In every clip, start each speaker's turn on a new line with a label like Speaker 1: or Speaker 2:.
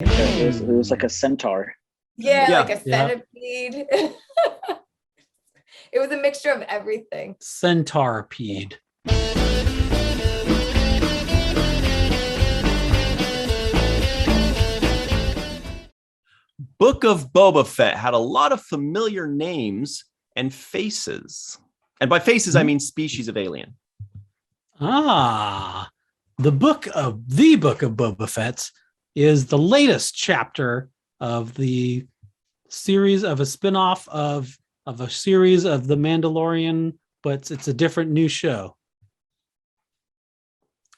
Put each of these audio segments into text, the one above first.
Speaker 1: It was like a centaur.
Speaker 2: Yeah,
Speaker 3: Yeah.
Speaker 2: like a centipede. It was a mixture of everything.
Speaker 3: Centipede.
Speaker 4: Book of Boba Fett had a lot of familiar names and faces. And by faces, I mean species of alien.
Speaker 3: Ah, the book of Boba Fett is the latest chapter of the series of a spinoff of a series of The Mandalorian, but it's a different new show.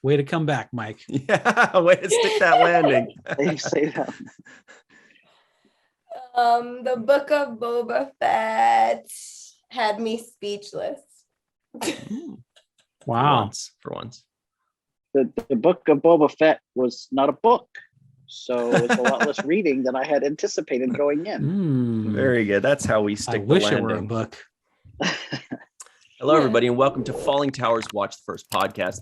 Speaker 3: Way to come back, Mike.
Speaker 4: Yeah, way to stick that landing.
Speaker 1: They say that.
Speaker 2: The book of Boba Fett had me speechless.
Speaker 3: Wow.
Speaker 4: For once.
Speaker 1: The book of Boba Fett was not a book, so it's a lot less reading than I had anticipated going in.
Speaker 4: Very good. That's how we stick the landing.
Speaker 3: I wish it were a book.
Speaker 4: Hello, everybody, and welcome to Fallingtower's Watch the First podcast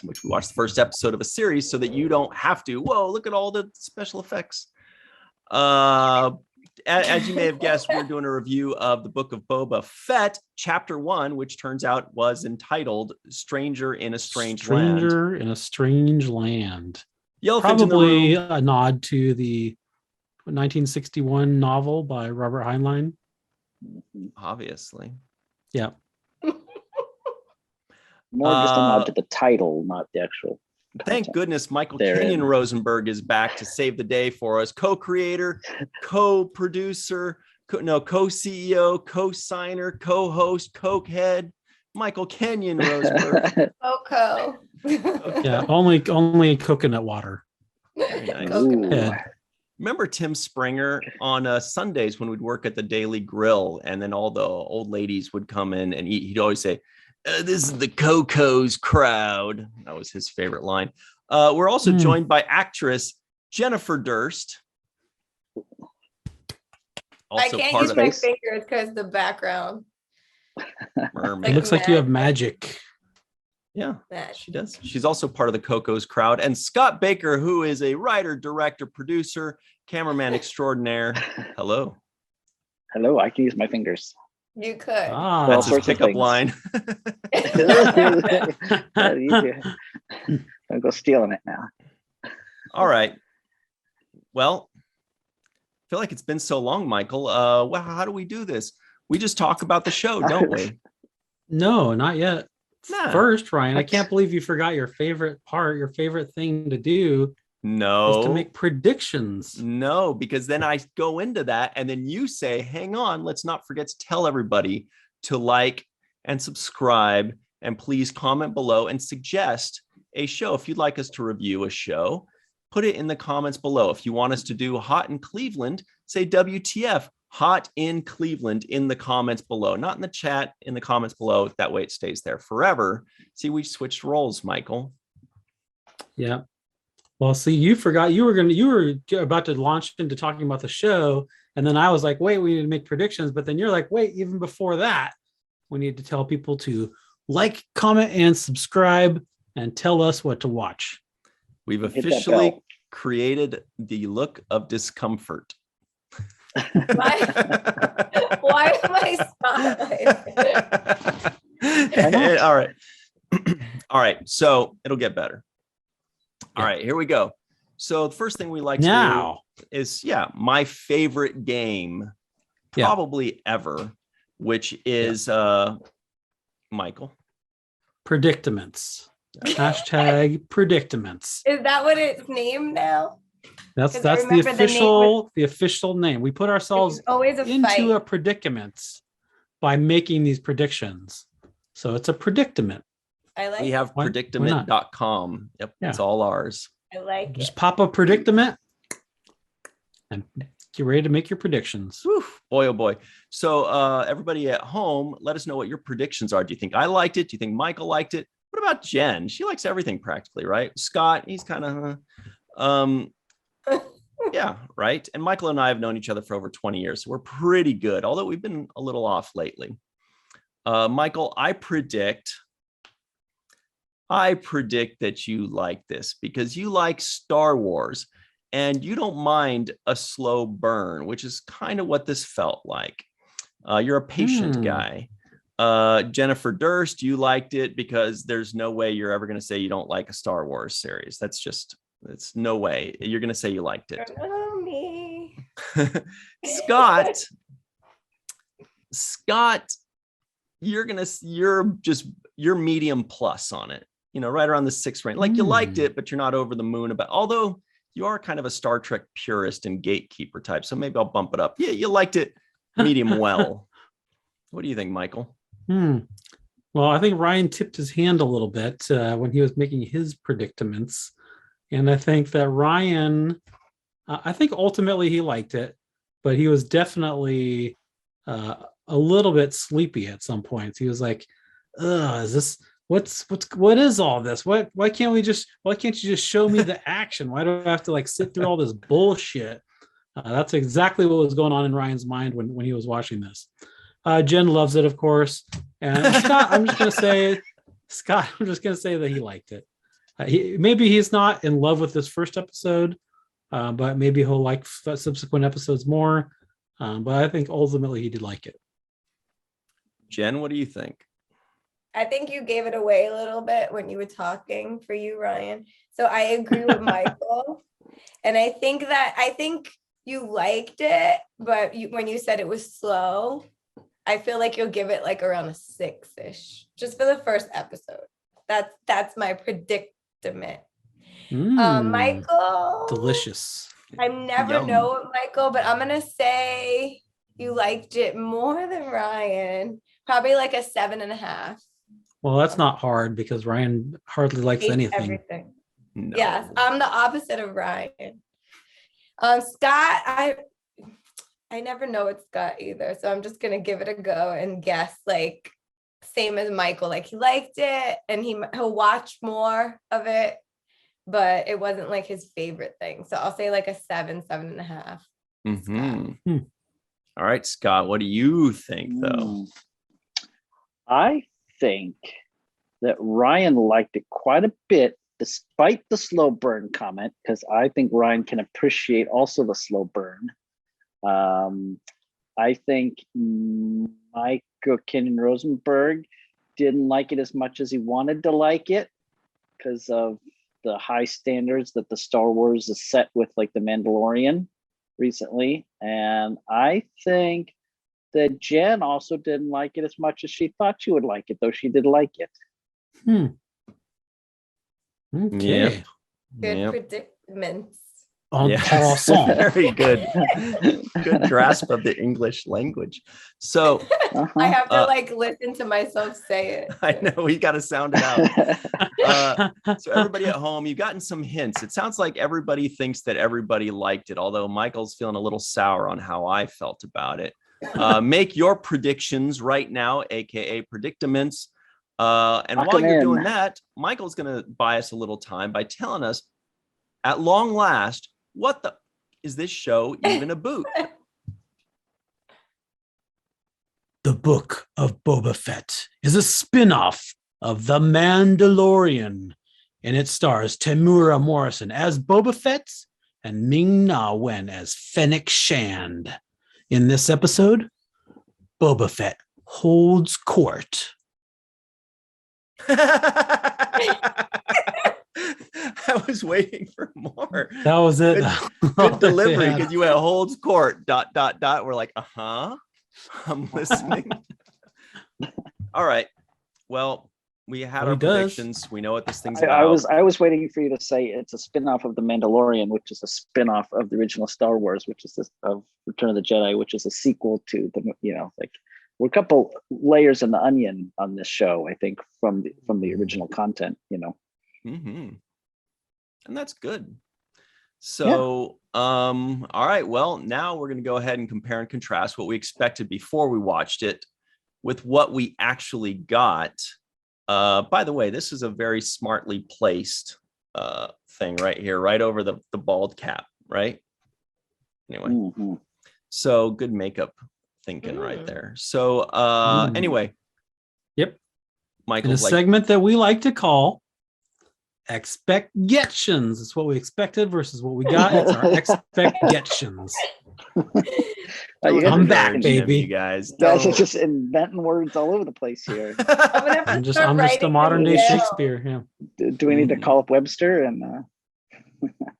Speaker 4: in which we watch the first episode of a series so that you don't have to. Whoa, look at all the special effects. As you may have guessed, we're doing a review of the book of Boba Fett, chapter 1, which turns out was entitled Stranger in a Strange Land.
Speaker 3: Stranger in a Strange Land.
Speaker 4: The elephant
Speaker 3: Probably
Speaker 4: in the room.
Speaker 3: a nod to the 1961 novel by Robert Heinlein.
Speaker 4: Obviously.
Speaker 3: Yeah.
Speaker 1: More just a nod to the title, not the actual.
Speaker 4: Thank goodness Michael
Speaker 1: There
Speaker 4: Kenyon
Speaker 1: is.
Speaker 4: Rosenberg is back to save the day for us. Co-creator, co-producer, co-CEO, co-signer, co-host, cokehead, Michael Kenyon Rosenberg.
Speaker 2: Coco.
Speaker 3: Yeah, only coconut water.
Speaker 4: Very nice.
Speaker 1: Ooh.
Speaker 4: Remember Tim Springer on Sundays when we'd work at the Daily Grill and then all the old ladies would come in and eat. He'd always say, this is the Coco's crowd. That was his favorite line. We're also joined by actress Jennifer Durst.
Speaker 2: I can't use my fingers because the background.
Speaker 3: It looks like you have magic.
Speaker 4: Yeah, she does. She's also part of the Coco's crowd. And Scott Baker, who is a writer, director, producer, cameraman extraordinaire. Hello.
Speaker 1: Hello, I can use my fingers.
Speaker 2: You could.
Speaker 4: That's his pickup line.
Speaker 1: I'll go stealing it now.
Speaker 4: All right. Well, I feel like it's been so long, Michael. Well, how do we do this? We just talk about the show, don't we?
Speaker 3: No, not yet.
Speaker 4: Nah.
Speaker 3: First, Ryan, I can't believe you forgot your favorite part, your favorite thing to do.
Speaker 4: No.
Speaker 3: Is to make predictions.
Speaker 4: No, because then I go into that and then you say, hang on, let's not forget to tell everybody to like and subscribe and please comment below and suggest a show. If you'd like us to review a show, put it in the comments below. If you want us to do Hot in Cleveland, say WTF Hot in Cleveland in the comments below, not in the chat, in the comments below. That way it stays there forever. See, we switched roles, Michael.
Speaker 3: Yeah. Well, see, you forgot you were about to launch into talking about the show. And then I was like, wait, we need to make predictions. But then you're like, wait, even before that, we need to tell people to like, comment, and subscribe and tell us what to watch.
Speaker 4: We've officially created the look of discomfort.
Speaker 2: Why am I smiling?
Speaker 4: All right. All right. So it'll get better. All right, here we go. So the first thing we like to do is, my favorite game probably ever, which is Michael.
Speaker 3: Predicaments. Hashtag Predicaments.
Speaker 2: Is that what it's named now?
Speaker 3: That's the official name. We put ourselves into a predicament by making these predictions. So it's a predicament.
Speaker 2: I like
Speaker 4: we have predicament.com. Yep, it's all ours.
Speaker 2: I like it.
Speaker 3: Just pop a predicament and get ready to make your predictions.
Speaker 4: Whew, boy, oh boy. So everybody at home, let us know what your predictions are. Do you think I liked it? Do you think Michael liked it? What about Jen? She likes everything practically, right? Scott, he's kind of yeah, right. And Michael and I have known each other for over 20 years. So we're pretty good, although we've been a little off lately. Michael, I predict that you like this because you like Star Wars. and you don't mind a slow burn, which is kind of what this felt like. You're a patient guy. Jennifer Durst, you liked it because there's no way you're ever going to say you don't like a Star Wars series. It's no way you're going to say you liked it.
Speaker 2: Oh, me.
Speaker 4: Scott, you're medium plus on it, right around the 6 range. Like you liked it, but you're not over the moon about, although you are kind of a Star Trek purist and gatekeeper type. So maybe I'll bump it up. Yeah, you liked it medium well. What do you think, Michael?
Speaker 3: Well, I think Ryan tipped his hand a little bit when he was making his predicaments. And I think that Ryan, I think ultimately he liked it, but he was definitely a little bit sleepy at some points. He was like, is this, what is all this? Why can't you just show me the action? Why do I have to like sit through all this bullshit? That's exactly what was going on in Ryan's mind when he was watching this. Jen loves it, of course. And Scott, I'm just going to say that he liked it. Maybe he's not in love with this first episode, but maybe he'll like subsequent episodes more. But I think ultimately he did like it.
Speaker 4: Jen, what do you think?
Speaker 2: I think you gave it away a little bit when you were talking for you, Ryan. So I agree with Michael. And I think you liked it, but when you said it was slow, I feel like you'll give it like around a 6-ish, just for the first episode. That's my predicament. Michael,
Speaker 3: delicious.
Speaker 2: I never
Speaker 4: Yum.
Speaker 2: know it, Michael, but I'm gonna say you liked it more than Ryan. Probably like a 7.5.
Speaker 3: Well, that's not hard because Ryan hardly likes
Speaker 2: Hates
Speaker 3: anything.
Speaker 2: everything.
Speaker 4: No.
Speaker 2: Yes, I'm the opposite of Ryan. Scott, I never know it's Scott either, so I'm just gonna give it a go and guess like same as Michael. Like he liked it and he'll watch more of it, but it wasn't like his favorite thing. So I'll say like a 7.5.
Speaker 4: All right, Scott, what do you think though?
Speaker 1: I think that Ryan liked it quite a bit, despite the slow burn comment, because I think Ryan can appreciate also the slow burn. I think Michael Kenan Rosenberg didn't like it as much as he wanted to like it because of the high standards that the Star Wars is set with, like the Mandalorian recently. And I think that Jen also didn't like it as much as she thought she would like it, though she did like it.
Speaker 3: Okay.
Speaker 2: Good predicaments.
Speaker 3: Yes.
Speaker 4: Very good. Good grasp of the English language. So
Speaker 2: I have to like listen to myself say it.
Speaker 4: I know we got to sound it out. So everybody at home, you've gotten some hints. It sounds like everybody thinks that everybody liked it, although Michael's feeling a little sour on how I felt about it. Make your predictions right now, aka predicaments. And while you're doing that, Michael's going to buy us a little time by telling us, at long last, what the is this show even about?
Speaker 3: The Book of Boba Fett is a spin-off of The Mandalorian, and it stars Tamura Morrison as Boba Fett and Ming-Na Wen as Fennec Shand. In this episode, Boba Fett holds court.
Speaker 4: I was waiting for more.
Speaker 3: That was it.
Speaker 4: Good delivery, because you went holds court, ... We're like, I'm listening. All right. Well, we had our predictions. We know what this thing's about.
Speaker 1: I was waiting for you to say it's a spin-off of The Mandalorian, which is a spin-off of the original Star Wars, which is of Return of the Jedi, which is a sequel to the, like we're a couple layers in the onion on this show, I think, from the original content,
Speaker 4: And that's good. So, all right. Well, now we're going to go ahead and compare and contrast what we expected before we watched it with what we actually got. By the way, this is a very smartly placed thing right here, right over the bald cap, right? Anyway, so good makeup thinking right there. So anyway.
Speaker 3: Yep.
Speaker 4: Michael,
Speaker 3: in a segment that we like to call expectations. It's what we expected versus what we got. It's our expectations.
Speaker 1: You guys
Speaker 3: I'm
Speaker 1: are
Speaker 3: back,
Speaker 1: just-
Speaker 3: baby.
Speaker 4: You guys.
Speaker 1: Guys are
Speaker 4: Don't.
Speaker 1: just inventing words all over the place here.
Speaker 2: I'm gonna have to
Speaker 3: I'm just
Speaker 2: start
Speaker 3: a
Speaker 2: writing
Speaker 3: modern day
Speaker 2: them down.
Speaker 3: Shakespeare. Yeah.
Speaker 1: Do we need to call up Webster and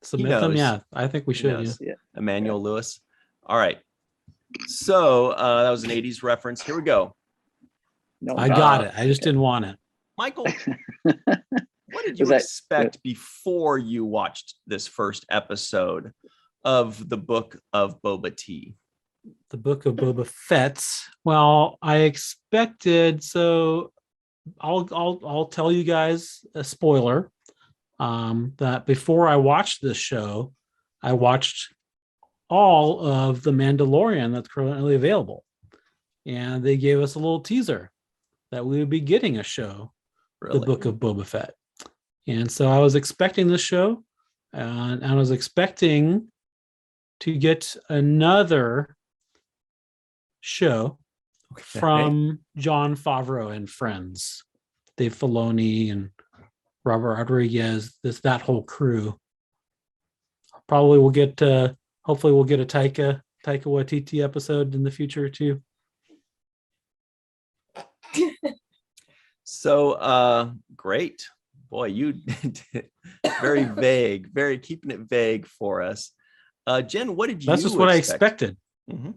Speaker 3: Submit them.
Speaker 4: knows.
Speaker 3: Yeah, I think we
Speaker 4: He
Speaker 3: should.
Speaker 4: knows.
Speaker 3: Yeah.
Speaker 4: Emmanuel Lewis. All right. So that was an 80s reference. Here we go.
Speaker 1: no?
Speaker 3: I got it. I just didn't want it.
Speaker 4: Michael, what did you
Speaker 1: Was that-
Speaker 4: expect before you watched this first episode of the Book of Boba Tea?
Speaker 3: The Book of Boba Fett. Well, I expected. So I'll tell you guys a spoiler. That before I watched this show, I watched all of The Mandalorian that's currently available. And they gave us a little teaser that we would be getting a show,
Speaker 4: Really?
Speaker 3: The Book of Boba Fett. And so I was expecting this show, and I was expecting to get another show
Speaker 4: Okay.
Speaker 3: from John Favreau and friends, Dave Filoni and Robert Rodriguez, that whole crew. Probably we'll get hopefully we'll get a Taika Waititi episode in the future too.
Speaker 4: So great. Boy, you did very vague, very keeping it vague for us. Jen, what did you
Speaker 3: That's just what
Speaker 4: expect?
Speaker 3: I expected.
Speaker 4: Mhm.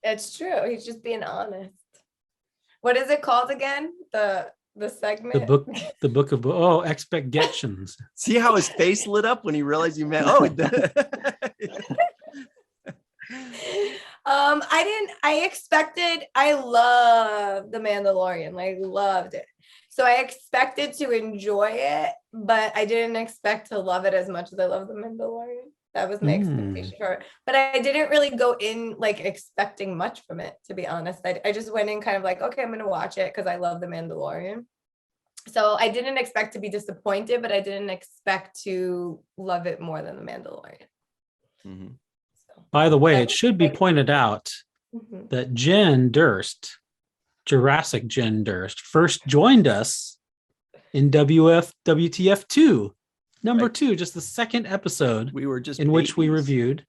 Speaker 2: It's true. He's just being honest. What is it called again? The segment.
Speaker 3: The book of expectations.
Speaker 4: See how his face lit up when he realized you meant
Speaker 2: I love The Mandalorian. I loved it. So I expected to enjoy it, but I didn't expect to love it as much as I love The Mandalorian. That was my expectation for it. But I didn't really go in like expecting much from it, to be honest. I just went in kind of like, okay, I'm gonna watch it because I love The Mandalorian. So I didn't expect to be disappointed, but I didn't expect to love it more than The Mandalorian.
Speaker 4: Mhm.
Speaker 2: So,
Speaker 3: By the way,
Speaker 2: That
Speaker 3: it
Speaker 2: was
Speaker 3: should be
Speaker 2: like-
Speaker 3: pointed out
Speaker 2: mhm.
Speaker 3: that Jen Durst, Jurassic Jen Durst, first joined us in WTF 2, number
Speaker 4: Right.
Speaker 3: 2, just the second episode
Speaker 4: We were just
Speaker 3: in which we
Speaker 4: babies.
Speaker 3: reviewed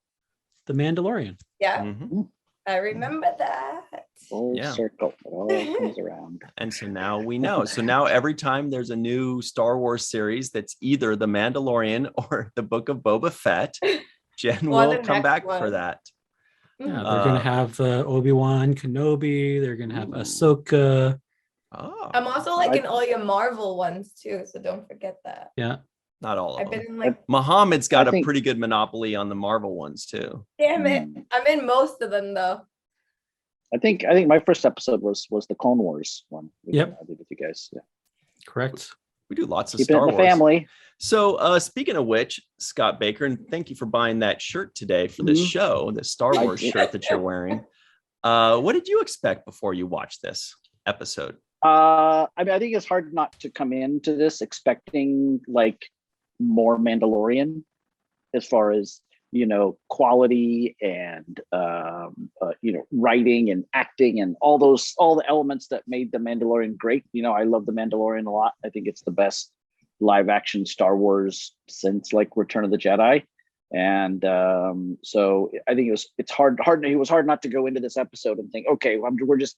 Speaker 3: The Mandalorian.
Speaker 2: Yeah,
Speaker 4: Mhm.
Speaker 2: I remember that.
Speaker 1: Full
Speaker 4: Yeah.
Speaker 1: circle? It all comes around.
Speaker 4: And so now we know. So now every time there's a new Star Wars series that's either The Mandalorian or the Book of Boba Fett, Jen
Speaker 2: Or
Speaker 4: will
Speaker 2: the
Speaker 4: come
Speaker 2: next
Speaker 4: back for
Speaker 2: one.
Speaker 4: that.
Speaker 3: Yeah,
Speaker 2: Mhm.
Speaker 3: they're going to have Obi-Wan Kenobi. They're going to have Ahsoka.
Speaker 4: Oh,
Speaker 2: I'm also liking all your Marvel ones too, so don't forget that.
Speaker 3: Yeah.
Speaker 4: not all of
Speaker 2: I've
Speaker 4: them.
Speaker 2: been in like,
Speaker 4: Muhammad's got
Speaker 1: I
Speaker 4: a
Speaker 1: think-
Speaker 4: pretty good monopoly on the Marvel ones too.
Speaker 2: damn it, I'm in most of them though.
Speaker 1: I think my first episode was the Clone Wars one.
Speaker 3: Yep.
Speaker 1: I did with you guys. Yeah.
Speaker 3: Correct.
Speaker 4: We do lots of
Speaker 1: Keep it in
Speaker 4: Star
Speaker 1: the
Speaker 4: Wars.
Speaker 1: family.
Speaker 4: So speaking of which, Scott Baker, and thank you for buying that shirt today for this
Speaker 1: Mhm.
Speaker 4: show, the Star
Speaker 1: I
Speaker 4: Wars
Speaker 1: did.
Speaker 4: shirt that you're wearing. What did you expect before you watched this episode?
Speaker 1: I mean, I think it's hard not to come into this expecting like more Mandalorian, as far as quality and writing and acting and all the elements that made the Mandalorian great. I love the Mandalorian a lot. I think it's the best live action Star Wars since like Return of the Jedi. And so I think it was hard not to go into this episode and think, okay, we're just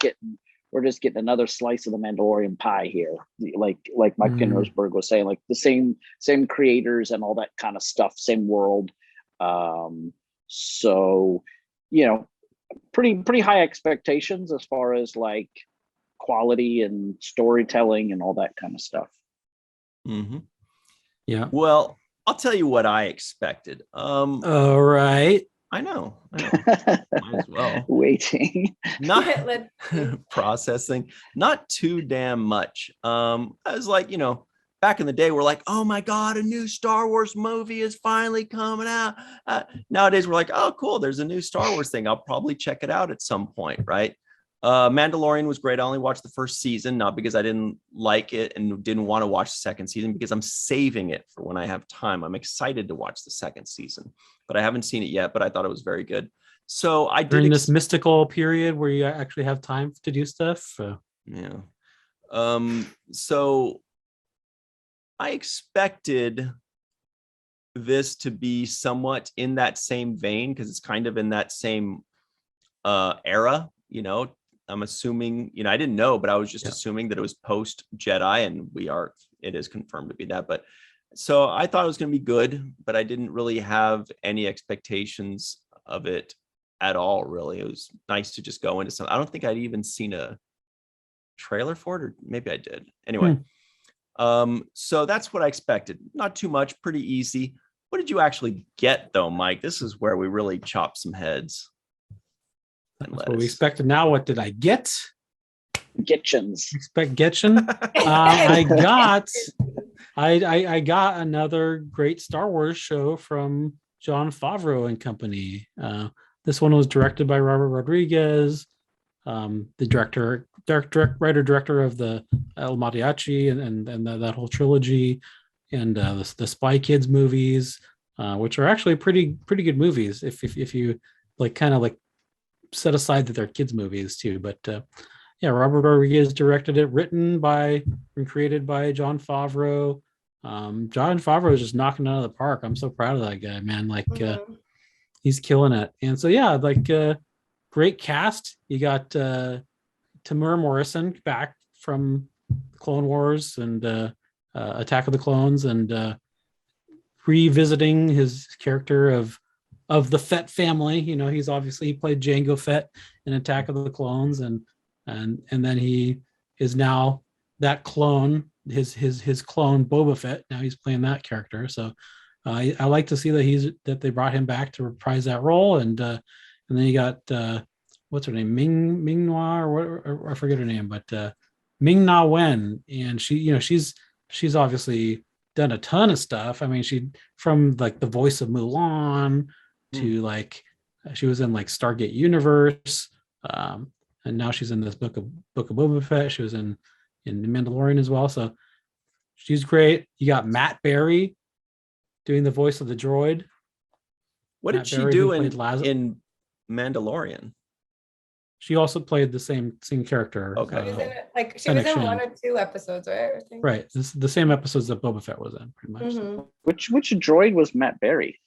Speaker 1: getting another slice of the Mandalorian pie here. Like Mike Rosberg was saying, like the same creators and all that kind of stuff, same world. So, pretty high expectations as far as like quality and storytelling and all that kind of stuff.
Speaker 4: Mm-hmm.
Speaker 3: Yeah.
Speaker 4: Well, I'll tell you what I expected.
Speaker 3: All right.
Speaker 4: I know. Might as well.
Speaker 1: Waiting.
Speaker 4: Not
Speaker 2: Let's see.
Speaker 4: processing, not too damn much. I was like, back in the day, we're like, oh my God, a new Star Wars movie is finally coming out. Nowadays, we're like, oh, cool, there's a new Star Wars thing. I'll probably check it out at some point, right? Mandalorian was great. I only watched the first season, not because I didn't like it and didn't want to watch the second season, because I'm saving it for when I have time. I'm excited to watch the second season, but I haven't seen it yet, but I thought it was very good. So I did
Speaker 3: During this mystical period where you actually have time to do stuff.
Speaker 4: yeah. So I expected this to be somewhat in that same vein because it's kind of in that same era, you know. I'm assuming, you know, I didn't know, but I was just assuming that it was post Jedi, and it is confirmed to be that. But so I thought it was going to be good, but I didn't really have any expectations of it at all, really. It was nice to just go into something. I don't think I'd even seen a trailer for it, or maybe I did. Anyway, so that's what I expected. Not too much, pretty easy. What did you actually get, though, Mike? This is where we really chop some heads.
Speaker 3: That's what we expected. Now, what did I get?
Speaker 1: Getchins.
Speaker 3: Expect Getchin. I got another great Star Wars show from Jon Favreau and company. This one was directed by Robert Rodriguez, the writer-director of the El Mariachi and that whole trilogy, and the Spy Kids movies, which are actually pretty good movies if you like kind of like set aside that they're kids movies too. But Robert Rodriguez directed it, written by and created by Jon Favreau. Jon Favreau is just knocking it out of the park. I'm so proud of that guy, man. Like he's killing it. And so great cast. You got Tamura Morrison back from Clone Wars and Attack of the Clones, and revisiting his character of the Fett family. You know, he played Jango Fett in Attack of the Clones, and then he is now that clone, his clone Boba Fett. Now he's playing that character. So I like to see that they brought him back to reprise that role. And then you got what's her name, Ming Na, or I forget her name, but Ming Na Wen, and she's obviously done a ton of stuff. I mean, she from like the voice of Mulan to like she was in like Stargate Universe, and now she's in this book of Boba Fett. She was in The Mandalorian as well, so she's great. You got Matt Berry doing the voice of the droid.
Speaker 4: What did she do in Mandalorian?
Speaker 3: She also played the same character.
Speaker 4: Okay,
Speaker 2: she was in 1 or 2 episodes, right? I think.
Speaker 3: Right, this the same episodes that Boba Fett was in, pretty much.
Speaker 2: Mm-hmm.
Speaker 1: Which droid was Matt Berry?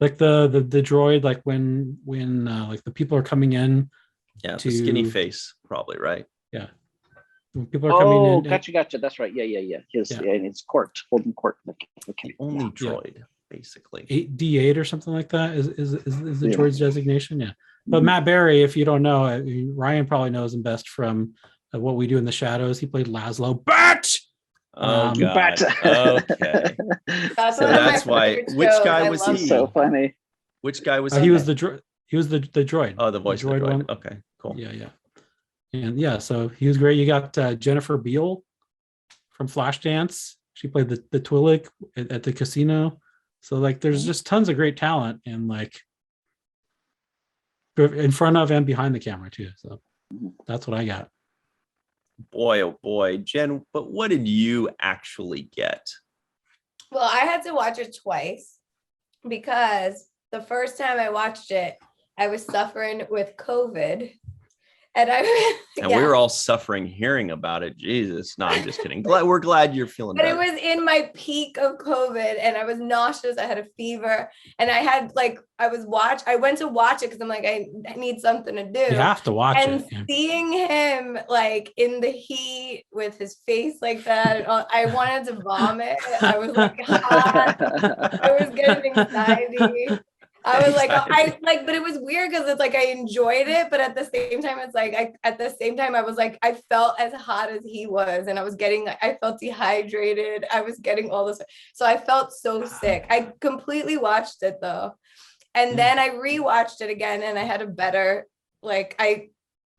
Speaker 3: Like the droid, like when like the people are coming in.
Speaker 4: Yeah, the skinny face, probably, right?
Speaker 3: Yeah. When people are coming in.
Speaker 1: Oh, gotcha. That's right. Yeah. And it's holding court. Okay.
Speaker 4: Only droid, basically.
Speaker 3: 8D8 or something like that is the droid's designation. Yeah. But Matt Berry, if you don't know, Ryan probably knows him best from What We Do in the Shadows. He played Laszlo Bat.
Speaker 4: Oh, God. Okay. That's why. Which guy was he?
Speaker 1: So funny.
Speaker 4: Which guy was he?
Speaker 3: He was the droid.
Speaker 4: Oh, the voice of the droid.
Speaker 3: One.
Speaker 4: Okay, cool.
Speaker 3: Yeah. And so he was great. You got Jennifer Beal from Flashdance. She played the Twi'lek at the casino. So like, there's just tons of great talent, and like in front of and behind the camera too. So that's what I got.
Speaker 4: Boy, oh boy, Jen, but what did you actually get?
Speaker 2: Well, I had to watch it twice because the first time I watched it, I was suffering with COVID. And
Speaker 4: we were all suffering hearing about it. Jesus. No, I'm just kidding. We're glad you're feeling better.
Speaker 2: But it was in my peak of COVID, and I was nauseous. I had a fever, and I had I went to watch it because I'm like, I need something to do.
Speaker 3: You have to watch it.
Speaker 2: And seeing him like in the heat with his face like that, I wanted to vomit. I was like hot. I was getting anxiety. I was like, but it was weird because it's like I enjoyed it, but at the same time, it's like I was like, I felt as hot as he was, and I felt dehydrated. I was getting all this, so I felt so sick. I completely watched it though, and then I rewatched it again, and I had a better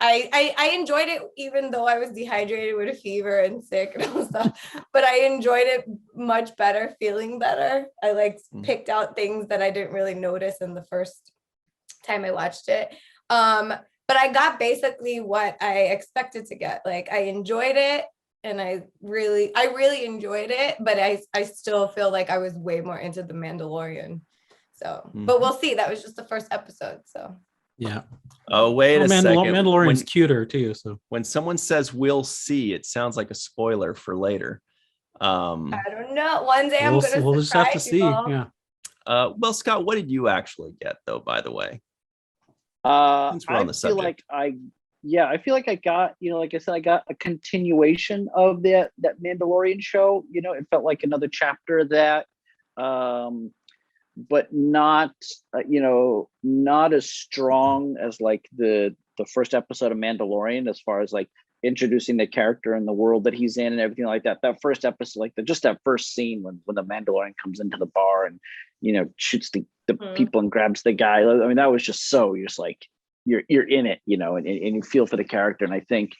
Speaker 2: I enjoyed it even though I was dehydrated with a fever and sick and all stuff, but I enjoyed it much better, feeling better. I picked out things that I didn't really notice in the first time I watched it. But I got basically what I expected to get. Like I enjoyed it, and I really enjoyed it, but I still feel like I was way more into The Mandalorian. So, but we'll see. That was just the first episode, so.
Speaker 3: Yeah.
Speaker 4: Oh, wait a second.
Speaker 3: Mandalorian's cuter too. So
Speaker 4: when someone says "we'll see," it sounds like a spoiler for later.
Speaker 2: I don't know. One day I'm gonna
Speaker 3: We'll just have to
Speaker 2: surprise
Speaker 3: see.
Speaker 2: you all.
Speaker 3: Yeah.
Speaker 4: Well, Scott, what did you actually get though, by the way? Since we're on the
Speaker 1: I feel
Speaker 4: subject.
Speaker 1: I feel like I got, like I said, I got a continuation of that Mandalorian show. It felt like another chapter of that, but not, not as strong as like the first episode of Mandalorian, as far as like introducing the character and the world that he's in and everything like that. That first episode, like just that first scene when the Mandalorian comes into the bar and shoots the people and grabs the guy. I mean, that was just so, you're just like you're in it, and you feel for the character. And I think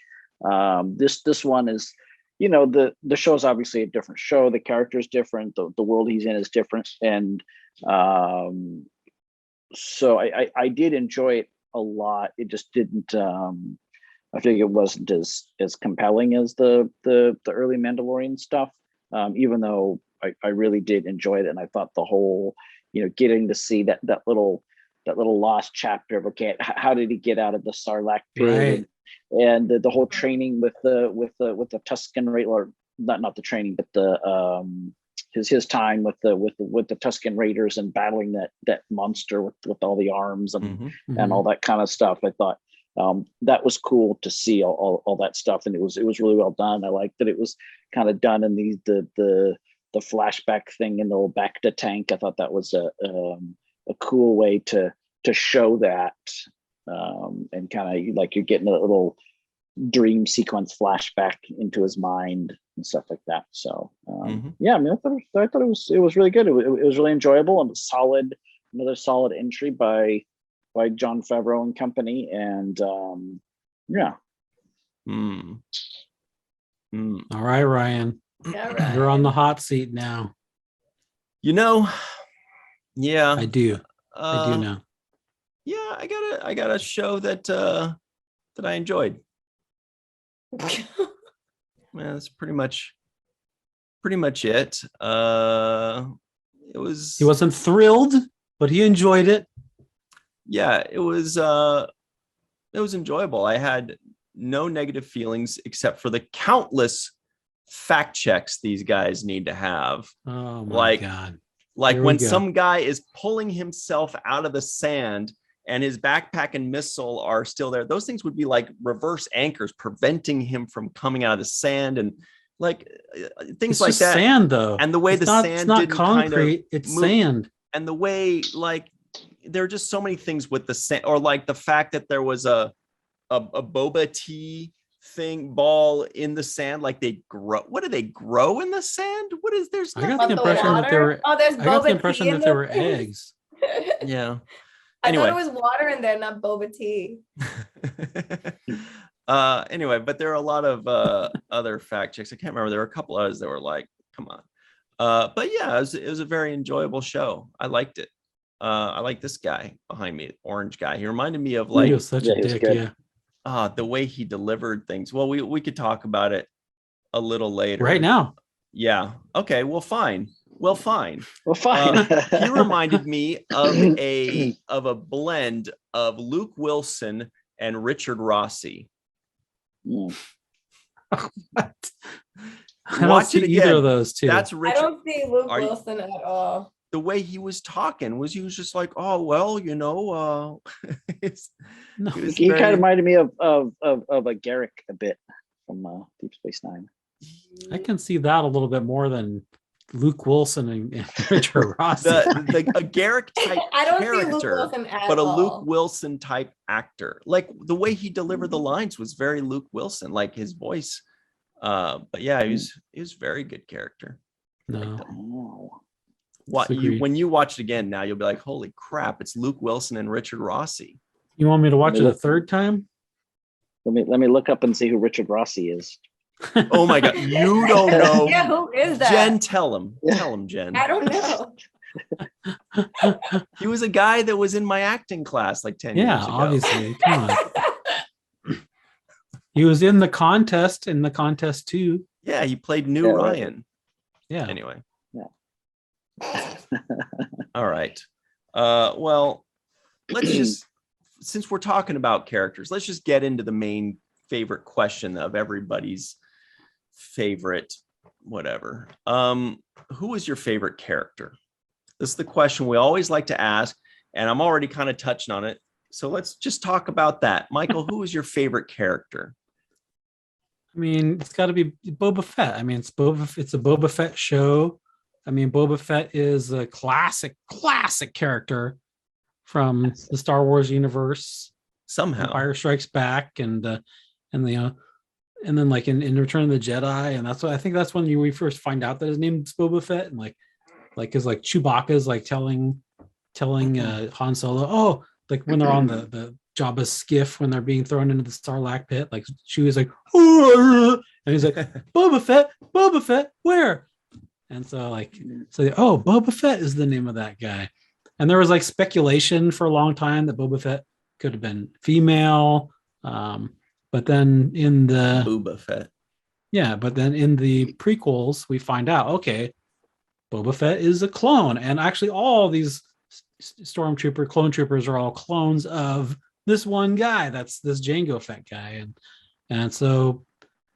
Speaker 1: this one is, the show's obviously a different show. The character is different. The world he's in is different, and so I did enjoy it a lot. It just didn't. I think it wasn't as compelling as the early Mandalorian stuff. Even though I really did enjoy it, and I thought the whole, getting to see that little lost chapter of, okay, how did he get out of the Sarlacc pit, and the whole training with the Tusken Raider, or not the training, but the his time with the Tusken Raiders and battling that monster with all the arms and all that kind of stuff. I thought that was cool to see all that stuff, and it was really well done. I liked that it was kind of done in the flashback thing in the old Bacta tank. I thought that was a cool way to show that, and kind of like you're getting a little dream sequence flashback into his mind and stuff like that. So yeah, I mean, I thought it was really good. It was really enjoyable and another solid entry by Jon Favreau and company. And yeah.
Speaker 3: All right, Ryan.
Speaker 2: Yeah, right.
Speaker 3: You're on the hot seat now.
Speaker 4: Yeah,
Speaker 3: I do know.
Speaker 4: Yeah, I got a show that I enjoyed. Yeah, that's pretty much it. It was.
Speaker 3: He wasn't thrilled, but he enjoyed it.
Speaker 4: Yeah, it was enjoyable. I had no negative feelings except for the countless fact checks these guys need to have.
Speaker 3: Oh my God.
Speaker 4: Like when some guy is pulling himself out of the sand and his backpack and missile are still there, those things would be like reverse anchors preventing him from coming out of the sand, and like things
Speaker 3: It's
Speaker 4: like
Speaker 3: just
Speaker 4: that.
Speaker 3: sand though.
Speaker 4: And the way
Speaker 3: it's
Speaker 4: sand
Speaker 3: not
Speaker 4: didn't
Speaker 3: concrete,
Speaker 4: kind of
Speaker 3: it's
Speaker 4: move,
Speaker 3: sand.
Speaker 4: and the way like there are just so many things with the sand, or like the fact that there was a boba tea ball in the sand, like they grow. What do they grow in the sand? What is there's?
Speaker 3: I got the impression that there were.
Speaker 2: There's
Speaker 3: I got the
Speaker 2: boba
Speaker 3: impression
Speaker 2: tea
Speaker 3: that
Speaker 2: in
Speaker 3: there were
Speaker 2: things.
Speaker 3: eggs.
Speaker 4: Yeah.
Speaker 2: I
Speaker 4: Anyway.
Speaker 2: thought it was water in there, not boba tea.
Speaker 4: Anyway, but there are a lot of other fact checks. I can't remember. There were a couple others that were like, come on. But yeah, it was a very enjoyable show. I liked it. I like this guy behind me, orange guy. He reminded me of like,
Speaker 3: He was such a dick. Yeah.
Speaker 4: The way he delivered things. Well, we could talk about it a little later.
Speaker 3: Right now.
Speaker 4: Yeah. Okay. Well, fine.
Speaker 1: Fine.
Speaker 4: He reminded me of a blend of Luke Wilson and Richard Rossi.
Speaker 1: Mm.
Speaker 3: What? I don't see either of those two.
Speaker 4: That's Richard.
Speaker 2: I don't see Luke Wilson at all.
Speaker 4: The way he was talking he was just like, oh well,
Speaker 3: No.
Speaker 1: He kind of reminded me of a Garrick a bit from Deep Space Nine.
Speaker 3: I can see that a little bit more than Luke Wilson and Richard Rossi.
Speaker 4: a Garrick type
Speaker 2: I don't
Speaker 4: character,
Speaker 2: see Luke Wilson at
Speaker 4: but a
Speaker 2: all.
Speaker 4: Luke Wilson type actor. Like the way he delivered the lines was very Luke Wilson, like his voice. But yeah, he was very good character.
Speaker 3: No.
Speaker 4: When you watch it again now, you'll be like, holy crap, it's Luke Wilson and Richard Rossi.
Speaker 3: You want me to watch it a third time?
Speaker 1: Let me look up and see who Richard Rossi is.
Speaker 4: Oh my God, you don't know?
Speaker 2: Yeah, who is that?
Speaker 4: Jen, tell him, Jen.
Speaker 2: I don't know.
Speaker 4: He was a guy that was in my acting class like 10 years ago.
Speaker 3: Yeah, obviously. Come on. He was in the contest too.
Speaker 4: Yeah, he played New Ryan.
Speaker 3: Yeah.
Speaker 4: Anyway.
Speaker 1: Yeah.
Speaker 4: All right. Well, let's just, since we're talking about characters, let's just get into the main favorite question of everybody's favorite whatever. Who was your favorite character? This is the question we always like to ask, and I'm already kind of touching on it. So let's just talk about that. Michael, who was your favorite character?
Speaker 3: I mean, it's got to be Boba Fett. I mean, it's a Boba Fett show. I mean, Boba Fett is a classic character from the Star Wars universe.
Speaker 4: Somehow.
Speaker 3: Empire Strikes Back, and then like in Return of the Jedi, and that's what I think that's when we first find out that his name's Boba Fett, and like is like Chewbacca's like telling Han Solo, oh, like when they're on the Jabba's skiff when they're being thrown into the Sarlacc pit, like Chewie's like, and he's like, Boba Fett, where? And so oh, Boba Fett is the name of that guy. And there was like speculation for a long time that Boba Fett could have been female, but then in the
Speaker 4: Boba Fett.
Speaker 3: Yeah, but then in the prequels, we find out, okay, Boba Fett is a clone. And actually all these clone troopers are all clones of this one guy. That's this Jango Fett guy. And so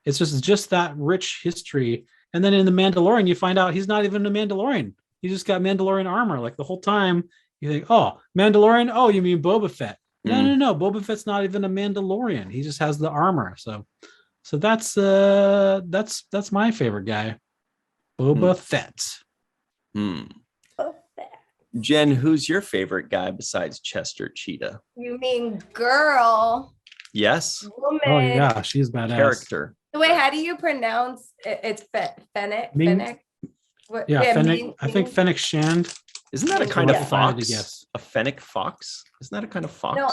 Speaker 3: it's just that rich history. And then in The Mandalorian, you find out he's not even a Mandalorian. He just got Mandalorian armor. Like the whole time you think, oh, Mandalorian? Oh, you mean Boba Fett. No. Boba Fett's not even a Mandalorian. He just has the armor. So that's my favorite guy, Boba Fett.
Speaker 4: Jen, who's your favorite guy besides Chester Cheetah?
Speaker 2: You mean girl?
Speaker 4: Yes.
Speaker 2: Woman.
Speaker 3: Oh yeah, she's badass.
Speaker 4: Character.
Speaker 2: Wait, how do you pronounce it? It's Fennec? Fennec? What,
Speaker 3: Fennec. I think Fennec Shand.
Speaker 4: Isn't that a kind of
Speaker 2: Yeah.
Speaker 4: fox?
Speaker 3: Yes.
Speaker 4: A fennec fox? Isn't that a kind of fox?
Speaker 2: No,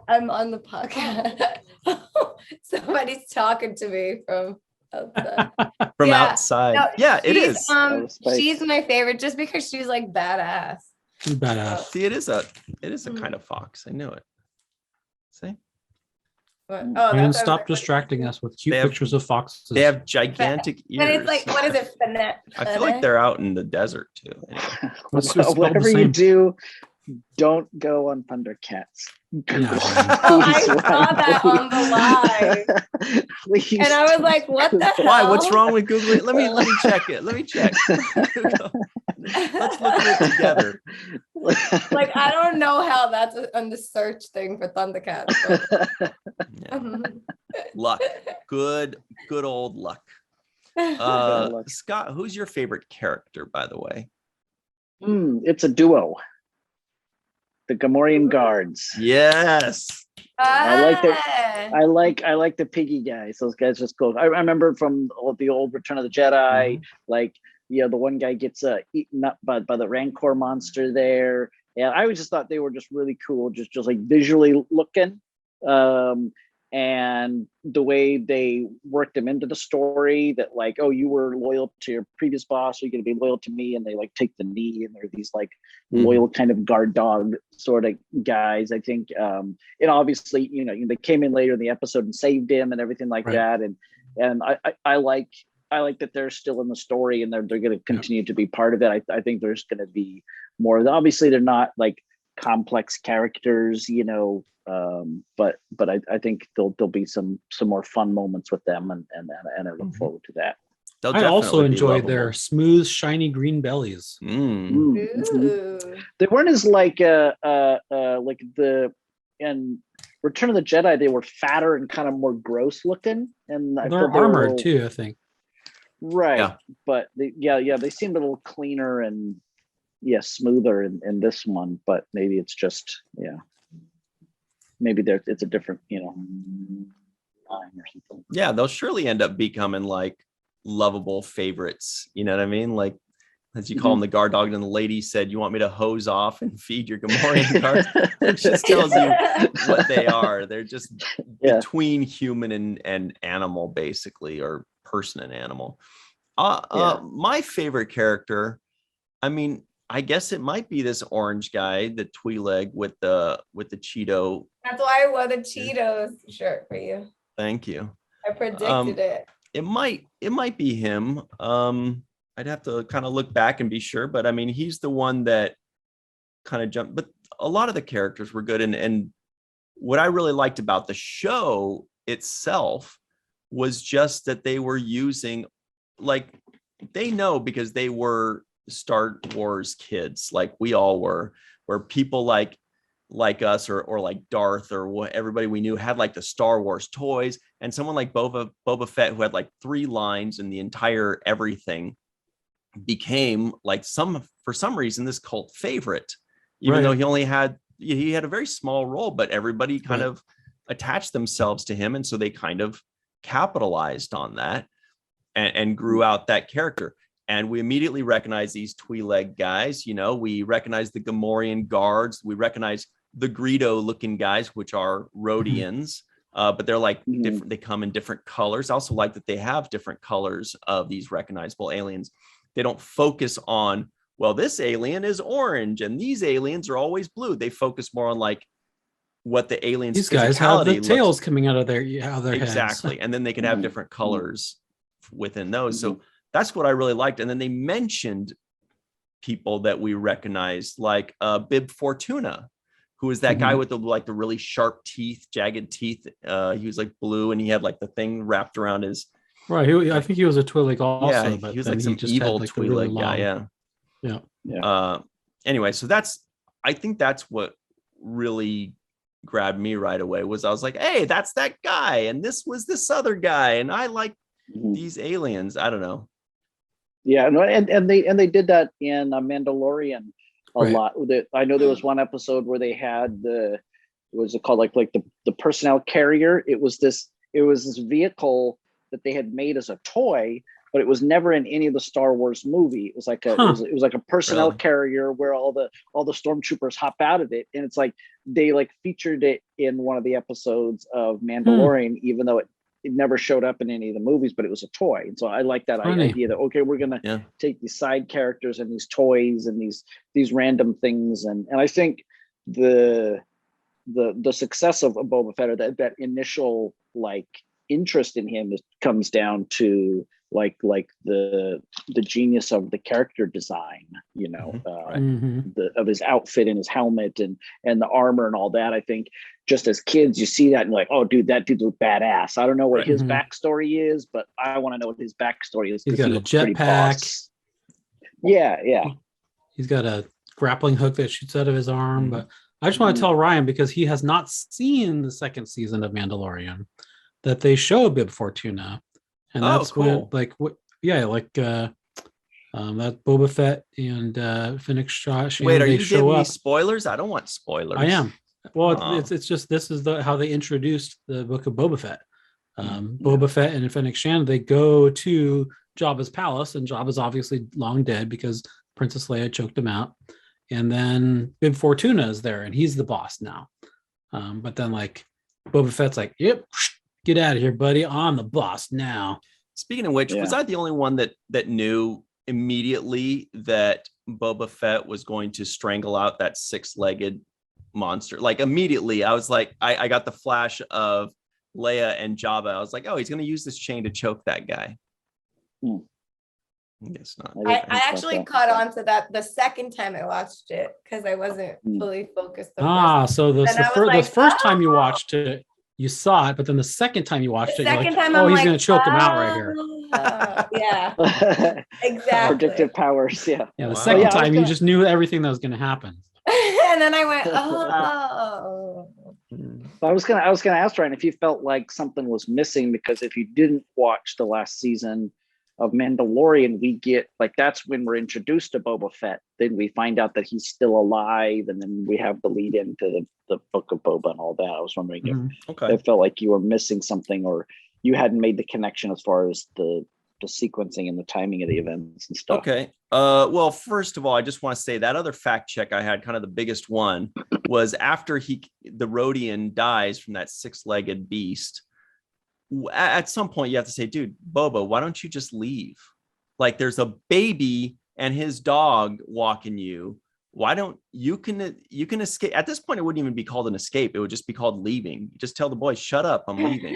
Speaker 2: I'm on the podcast. Somebody's talking to me from outside.
Speaker 4: From
Speaker 2: Yeah.
Speaker 4: outside.
Speaker 2: No,
Speaker 4: Yeah, it
Speaker 2: she's,
Speaker 4: is.
Speaker 2: She's my favorite just because she's like badass.
Speaker 3: She's badass.
Speaker 4: See, it is a kind of fox. I knew it. See?
Speaker 2: What?
Speaker 3: And
Speaker 2: that's
Speaker 3: stop
Speaker 2: like-
Speaker 3: distracting us with cute
Speaker 4: They have-
Speaker 3: pictures of foxes.
Speaker 4: They have gigantic ears.
Speaker 2: But it's like, what is it? Fennec?
Speaker 4: I feel like they're out in the desert too. Anyway.
Speaker 3: Let's just spell the
Speaker 1: Whatever you
Speaker 3: same.
Speaker 1: do, don't go on Thundercats.
Speaker 3: Yeah.
Speaker 2: Oh, I saw that on the
Speaker 1: live. Please.
Speaker 2: And I was like, what the hell?
Speaker 4: Why? What's wrong with Google? Let me check it. Let me check. Let's look at it together.
Speaker 2: Like, I don't know how that's on the search thing for Thundercats.
Speaker 4: Yeah. Luck. Good old luck.
Speaker 1: Luck.
Speaker 4: Scott, who's your favorite character, by the way?
Speaker 1: It's a duo. The Gamorrean guards.
Speaker 4: Yes.
Speaker 1: I like that.
Speaker 2: Ah.
Speaker 1: I like the piggy guys. Those guys just go. I remember from the old Return of the Jedi, like, the one guy gets eaten up by the Rancor monster there. And I just thought they were just really cool, just like visually looking. And the way they worked them into the story, that like, oh, you were loyal to your previous boss, so you're going to be loyal to me. And they like take the knee, and they're these like loyal kind of guard dog sort of guys, I think. And obviously, they came in later in the episode and saved him and everything like that. And I like that they're still in the story, and they're going to continue to be part of it. I think there's going to be more. Obviously, they're not like complex characters, but I think there'll be some more fun moments with them, and I look forward to that.
Speaker 3: I also enjoyed their smooth, shiny green bellies.
Speaker 2: Ooh.
Speaker 1: They weren't as like in Return of the Jedi, they were fatter and kind of more gross looking, and I
Speaker 3: They're
Speaker 1: felt they were
Speaker 3: armored too, I think.
Speaker 1: Right.
Speaker 4: Yeah.
Speaker 1: But they seemed a little cleaner and smoother in this one, but maybe it's just maybe it's a different line or something.
Speaker 4: Yeah, they'll surely end up becoming like lovable favorites. You know what I mean? Like, as you call them, the guard dog, and the lady said, "You want me to hose off and feed your Gamorrean guards?" It just tells you what they are. They're just between human and animal, basically, or person and animal. My favorite character, I mean, I guess it might be this orange guy, the Twi'lek with the Cheeto.
Speaker 2: That's why I wore the Cheetos shirt for you.
Speaker 4: Thank you.
Speaker 2: I predicted it.
Speaker 4: It might be him. I'd have to kind of look back and be sure, but I mean, he's the one that kind of jumped. But a lot of the characters were good, and what I really liked about the show itself was just that they were using, like, they know because they were Star Wars kids, like we all were, where people like us or like Darth or what everybody we knew had like the Star Wars toys, and someone like Boba Fett, who had like 3 lines in the entire everything, became like for some reason this cult favorite, even though he had a very small role, but everybody kind of attached themselves to him, and so they kind of capitalized on that and grew out that character. And we immediately recognize these Twi'lek guys. You know, we recognize the Gamorrean guards. We recognize the Greedo looking guys, which are Rhodians, but they're like different. They come in different colors. I also like that they have different colors of these recognizable aliens. They don't focus on, well, this alien is orange and these aliens are always blue. They focus more on like what the aliens.
Speaker 3: These guys have the tails coming out of their heads.
Speaker 4: Exactly, and then they can have different colors within those. So that's what I really liked. And then they mentioned people that we recognized, like Bib Fortuna, who is that guy with the really sharp teeth, jagged teeth. He was like blue, and he had like the thing wrapped around his.
Speaker 3: Right. I think he was a Twi'lek also.
Speaker 4: Yeah,
Speaker 3: but
Speaker 4: he was like some evil Twi'lek guy. Yeah. Anyway, so I think that's what really grabbed me right away. I was like, hey, that's that guy, and this was this other guy, and I like these aliens. I don't know.
Speaker 1: Yeah, no, and they did that in Mandalorian a lot. I know there was one episode where they had what was it called, like the personnel carrier. It was this vehicle that they had made as a toy, but it was never in any of the Star Wars movie. It was like it was like a personnel carrier where all the stormtroopers hop out of it, and it's like they like featured it in one of the episodes of Mandalorian, even though it never showed up in any of the movies, but it was a toy. And so I like that idea that, okay, we're going to take these side characters and these toys and these random things. And I think the success of Boba Fett, or that initial like interest in him comes down to like the genius of the character design, you know, of his outfit and his helmet and the armor and all that. I think just as kids, you see that and like, oh, dude, that dude's badass. I don't know what his backstory is, but I want to know what his backstory is.
Speaker 3: He's got a jetpack.
Speaker 1: Yeah.
Speaker 3: He's got a grappling hook that shoots out of his arm. But I just want to tell Ryan, because he has not seen the 2nd season of Mandalorian, that they show Bib Fortuna. And that's cool. That Boba Fett and Fennec Shand.
Speaker 4: Wait, are you giving me spoilers? I don't want spoilers.
Speaker 3: I am. Well, it's just this is how they introduced the book of Boba Fett. Boba Fett and Fennec Shand, they go to Jabba's palace, and Jabba's obviously long dead because Princess Leia choked him out. And then Bib Fortuna is there, and he's the boss now. But then like Boba Fett's like, yep, get out of here, buddy. I'm the boss now. Speaking of which, was I the only one that knew immediately that Boba Fett was going to strangle out that 6-legged monster? Like immediately, I was like, I got the flash of Leia and Jabba. I was like, oh, he's going to use this chain to choke that guy. I guess not.
Speaker 2: I actually caught on to that the second time I watched it because I wasn't fully focused.
Speaker 3: So the first time you watched it, you saw it, but then the second time you watched it, you're like, oh, he's going to choke him out right here.
Speaker 2: Yeah, exactly.
Speaker 1: Predictive powers, yeah.
Speaker 3: Yeah, the second time you just knew everything that was going to happen.
Speaker 2: And then I went, oh.
Speaker 1: I was gonna ask Ryan if you felt like something was missing, because if you didn't watch the last season of Mandalorian, we get like, that's when we're introduced to Boba Fett. Then we find out that he's still alive, and then we have the lead into the book of Boba and all that. I was wondering if it felt like you were missing something, or you hadn't made the connection as far as the sequencing and the timing of the events and stuff.
Speaker 4: Okay. Well, first of all, I just want to say that other fact check I had, kind of the biggest one, was after the Rhodian dies from that 6-legged beast. At some point you have to say, dude, Boba, why don't you just leave? Like, there's a baby and his dog walking you. Why don't you can escape? At this point, it wouldn't even be called an escape. It would just be called leaving. You just tell the boy, shut up, I'm leaving.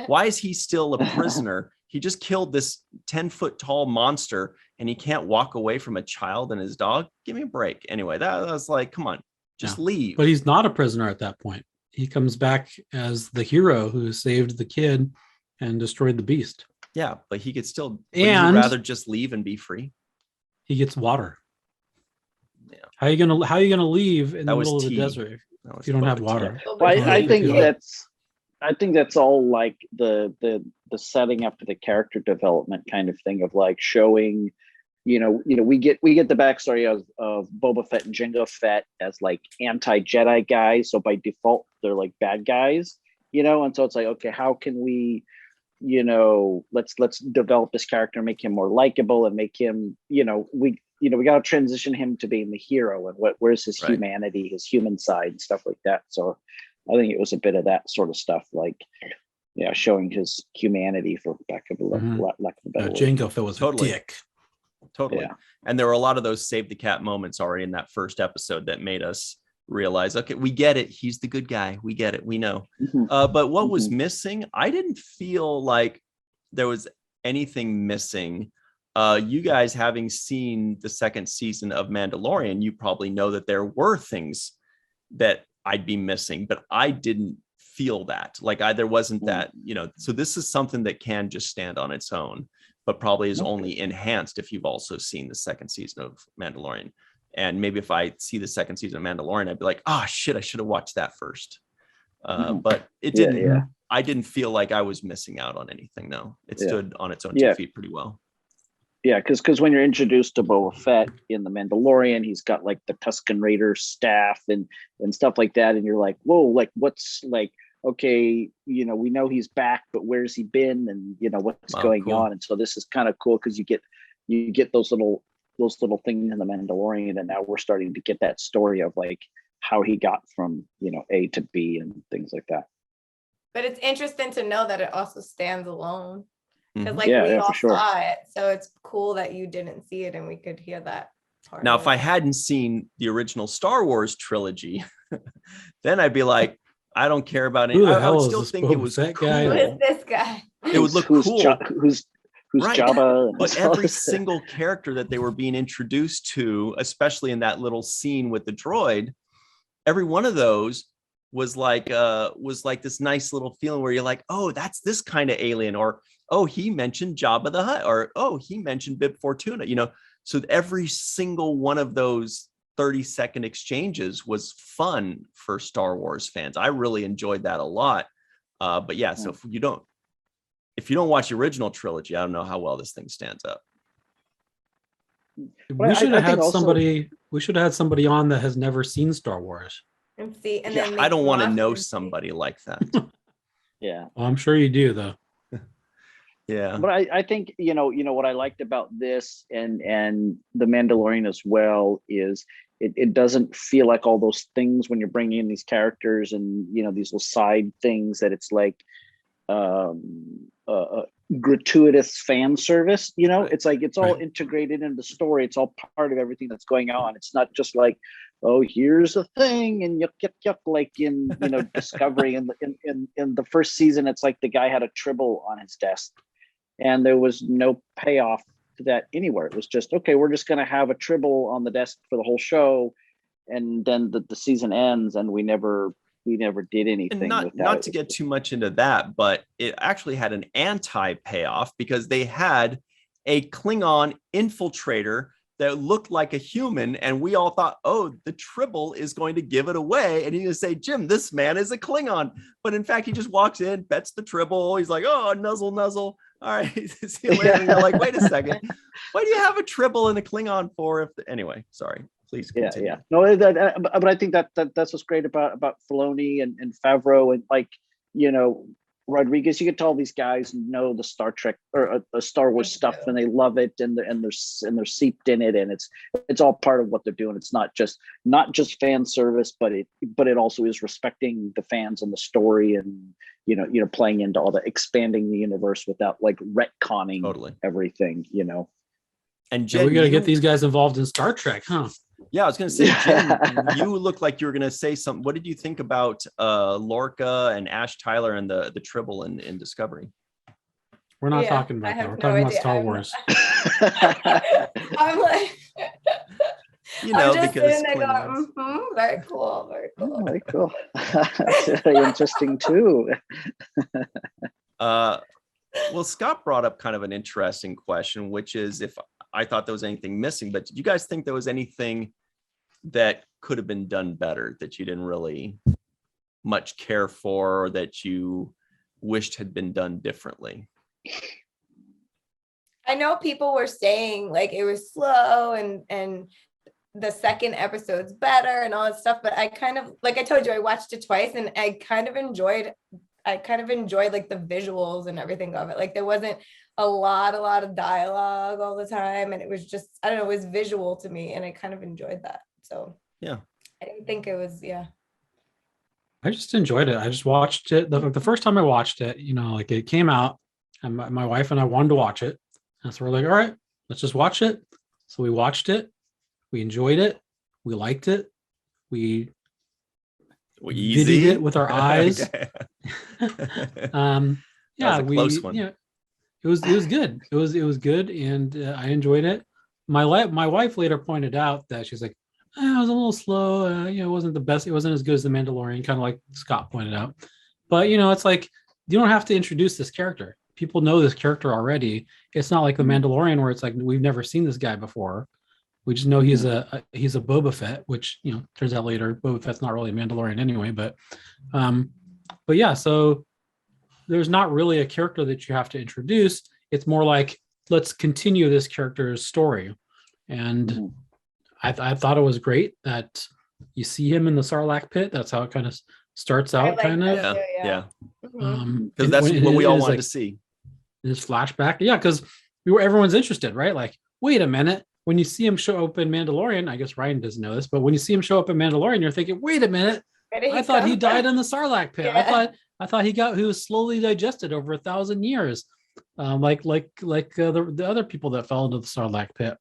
Speaker 4: Why is he still a prisoner? He just killed this 10-foot tall monster, and he can't walk away from a child and his dog. Give me a break. Anyway, that was like, come on, just leave.
Speaker 3: But he's not a prisoner at that point. He comes back as the hero who saved the kid and destroyed the beast.
Speaker 4: Yeah, but he could still. Would you
Speaker 3: And
Speaker 4: rather just leave and be free?
Speaker 3: he gets water.
Speaker 4: Yeah.
Speaker 3: How are you gonna leave in
Speaker 4: That
Speaker 3: the
Speaker 4: was
Speaker 3: middle of the
Speaker 4: tea.
Speaker 3: desert
Speaker 4: That was
Speaker 3: if you don't have
Speaker 4: Boba tea.
Speaker 3: water?
Speaker 2: Boba
Speaker 1: Well,
Speaker 3: Oh,
Speaker 1: I
Speaker 3: yeah.
Speaker 1: think
Speaker 3: Yeah.
Speaker 1: that's all like the setting up for the character development kind of thing of like showing, we get the backstory of Boba Fett and Jango Fett as like anti-Jedi guys, so by default they're like bad guys, and so it's like, okay, how can we, let's develop this character, make him more likable, and make him, we got to transition him to being the hero, and where's his
Speaker 4: Right.
Speaker 1: humanity, his human side, and stuff like that. So I think it was a bit of that sort of stuff, like, showing his humanity, for lack of a better word.
Speaker 3: Jango Fett was
Speaker 4: Totally.
Speaker 3: a dick.
Speaker 4: Totally.
Speaker 1: Yeah.
Speaker 4: And there were a lot of those save the cat moments already in that first episode that made us realize, okay, we get it. He's the good guy. We get it. We know.
Speaker 1: Mhm.
Speaker 4: But what was missing? I didn't feel like there was anything missing. You guys, having seen the second season of Mandalorian, you probably know that there were things that I'd be missing, but I didn't feel that. Like there wasn't that, so this is something that can just stand on its own, but probably is only enhanced if you've also seen the second season of Mandalorian. And maybe if I see the second season of Mandalorian, I'd be like, oh shit, I should have watched that first. But it didn't.
Speaker 1: Yeah.
Speaker 4: I didn't feel like I was missing out on anything. No, it stood on its own 2 feet pretty well.
Speaker 1: Yeah, because when you're introduced to Boba Fett in The Mandalorian, he's got like the Tusken Raider staff and stuff like that, and you're like, whoa, like what's like, okay, we know he's back, but where's he been, and what's going on? And so this is kind of cool because you get those little things in The Mandalorian, and now we're starting to get that story of like how he got from A to B and things like that.
Speaker 2: But it's interesting to know that it also stands alone. Because
Speaker 4: Mhm.
Speaker 2: we all
Speaker 1: for sure.
Speaker 2: saw it, so it's cool that you didn't see it and we could hear that part.
Speaker 4: Now,
Speaker 2: of
Speaker 4: if
Speaker 2: it.
Speaker 4: I hadn't seen the original Star Wars trilogy, then I'd be like, I don't care about it.
Speaker 3: Who the
Speaker 4: I
Speaker 3: hell
Speaker 4: would
Speaker 3: is
Speaker 4: still
Speaker 3: this
Speaker 4: think it
Speaker 3: Boba
Speaker 4: was
Speaker 3: Fett
Speaker 4: cool.
Speaker 3: guy?
Speaker 2: Who is this guy?
Speaker 4: It would look
Speaker 1: who's
Speaker 4: cool.
Speaker 1: who's
Speaker 4: Right.
Speaker 1: Jabba, and
Speaker 4: But every single character that they were being introduced to, especially in that little scene with the droid, every one of those was like this nice little feeling where you're like, oh, that's this kind of alien, or oh, he mentioned Jabba the Hutt, or oh, he mentioned Bib Fortuna, so every single one of those 30-second exchanges was fun for Star Wars fans. I really enjoyed that a lot. But yeah, so if you don't watch the original trilogy, I don't know how well this thing stands up.
Speaker 1: But
Speaker 3: We should
Speaker 1: I
Speaker 3: have had
Speaker 1: think also-
Speaker 3: somebody. We should have had somebody on that has never seen Star Wars.
Speaker 2: And see, and
Speaker 4: Yeah,
Speaker 2: then
Speaker 4: I don't want to
Speaker 2: watch
Speaker 4: know
Speaker 2: and see.
Speaker 4: somebody like that.
Speaker 1: Yeah.
Speaker 3: Well, I'm sure you do, though.
Speaker 4: Yeah.
Speaker 1: But I think what I liked about this and The Mandalorian as well is it doesn't feel like all those things when you're bringing in these characters and these little side things that it's like gratuitous fan service. It's like it's all
Speaker 3: Right.
Speaker 1: integrated into the story. It's all part of everything that's going on. It's not just like, oh, here's a thing and yuck like in Discovery in the first season. It's like the guy had a tribble on his desk and there was no payoff to that anywhere. It was just, okay, we're just going to have a tribble on the desk for the whole show, and then the season ends and we never did anything
Speaker 4: And
Speaker 1: with that.
Speaker 4: not to get too much into that, but it actually had an anti-payoff because they had a Klingon infiltrator that looked like a human, and we all thought, oh, the tribble is going to give it away, and he's going to say, Jim, this man is a Klingon. But in fact, he just walks in, bets the tribble. He's like, oh, nuzzle. All right, see you later. And you're like, wait a second, what do you have a tribble and a Klingon for? Anyway, sorry. Please continue.
Speaker 1: Yeah. No, but I think that's what's great about Filoni and Favreau and Rodriguez. You can tell these guys know the Star Trek or Star Wars stuff, and they love it, and they're seeped in it, and it's all part of what they're doing. It's not just fan service, but it also is respecting the fans and the story, and playing into all the expanding the universe without like retconning everything.
Speaker 4: And Jen,
Speaker 3: we got to get these guys involved in Star Trek, huh?
Speaker 4: Yeah, I was going to say, Jen, you look like you were going to say something. What did you think about Lorca and Ash Tyler and the tribble in Discovery?
Speaker 3: We're not talking about that. We're talking about Star Wars.
Speaker 2: I'm like, I'm just
Speaker 4: because
Speaker 2: sitting there going, very cool, very cool.
Speaker 1: Very cool. That's very interesting too.
Speaker 4: Well, Scott brought up kind of an interesting question, which is if I thought there was anything missing, but did you guys think there was anything that could have been done better that you didn't really much care for, or that you wished had been done differently?
Speaker 2: I know people were saying like it was slow and the second episode's better and all that stuff, but I kind of, like I told you, I watched it twice and I kind of enjoyed like the visuals and everything of it. Like there wasn't a lot of dialogue all the time, and it was just, I don't know, it was visual to me, and I kind of enjoyed that. So
Speaker 4: yeah,
Speaker 2: I didn't think it was,
Speaker 3: I just enjoyed it. I just watched it. The first time I watched it, like it came out and my wife and I wanted to watch it. And so we're like, all right, let's just watch it. So we watched it. We enjoyed it. We liked it. We
Speaker 4: easy
Speaker 3: viewed it with our eyes.
Speaker 4: Yeah, we, close one.
Speaker 3: It was good. It was good. And I enjoyed it. My wife later pointed out that she's like, it was a little slow. It wasn't the best. It wasn't as good as The Mandalorian, kind of like Scott pointed out. But, it's like, you don't have to introduce this character. People know this character already. It's not like The Mandalorian where it's like, we've never seen this guy before. We just know he's a Boba Fett, which, turns out later, Boba Fett's not really a Mandalorian anyway. But yeah, so there's not really a character that you have to introduce. It's more like, let's continue this character's story. And I thought it was great that you see him in the Sarlacc pit. That's how it kind of starts out, kind of.
Speaker 4: Yeah. Because that's what we all wanted to see.
Speaker 3: This flashback, yeah, because everyone's interested, right? Like, wait a minute. When you see him show up in Mandalorian, I guess Ryan doesn't know this, but when you see him show up in Mandalorian, you're thinking, wait a minute. I thought he died in the Sarlacc pit. Yeah. I thought he was slowly digested over 1,000 years, like the other people that fell into the Sarlacc pit.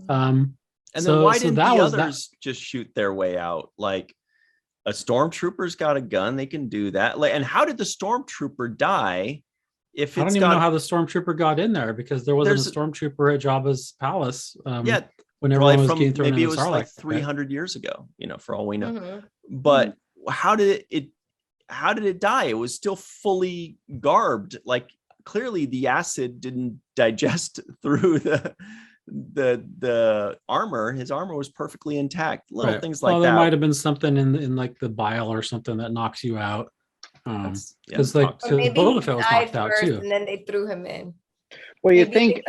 Speaker 4: And then why didn't the others just shoot their way out? Like, a stormtrooper's got a gun, they can do that. Like, and how did the stormtrooper die? If
Speaker 3: I don't even know how the stormtrooper got in there, because there wasn't a stormtrooper at Jabba's palace. When everyone was getting thrown in the Sarlacc, maybe it was like
Speaker 4: 300 years ago, for all we know. But how did it die? It was still fully garbed. Like, clearly the acid didn't digest through the armor. His armor was perfectly intact. Little things like that.
Speaker 3: There might have been something in like the bile or something that knocks you out. Because Boba Fett was knocked out too,
Speaker 2: and then they threw him in.
Speaker 1: Well, you think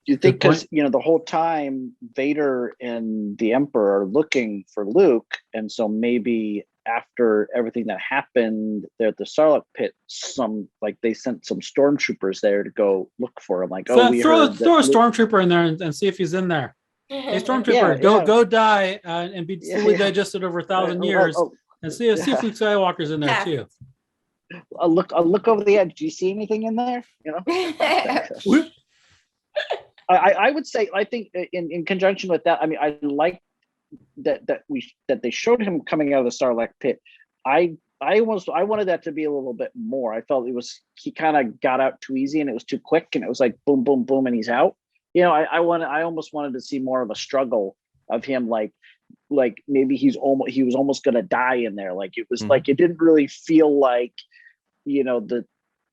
Speaker 1: because the whole time Vader and the Emperor are looking for Luke, and so maybe after everything that happened there at the Sarlacc pit, they sent some stormtroopers there to go look for him. Like,
Speaker 3: throw a stormtrooper in there and see if he's in there. Hey, stormtrooper, go die and be fully digested over 1,000 years. And see if Luke Skywalker's in there too.
Speaker 1: I'll look over the edge. Do you see anything in there? I would say, I think in conjunction with that, I mean, I like that they showed him coming out of the Sarlacc pit. I wanted that to be a little bit more. I felt he kind of got out too easy, and it was too quick, and it was like boom, boom, boom, and he's out. I almost wanted to see more of a struggle of him, like maybe he was almost gonna die in there. Like, it was like, it didn't really feel like,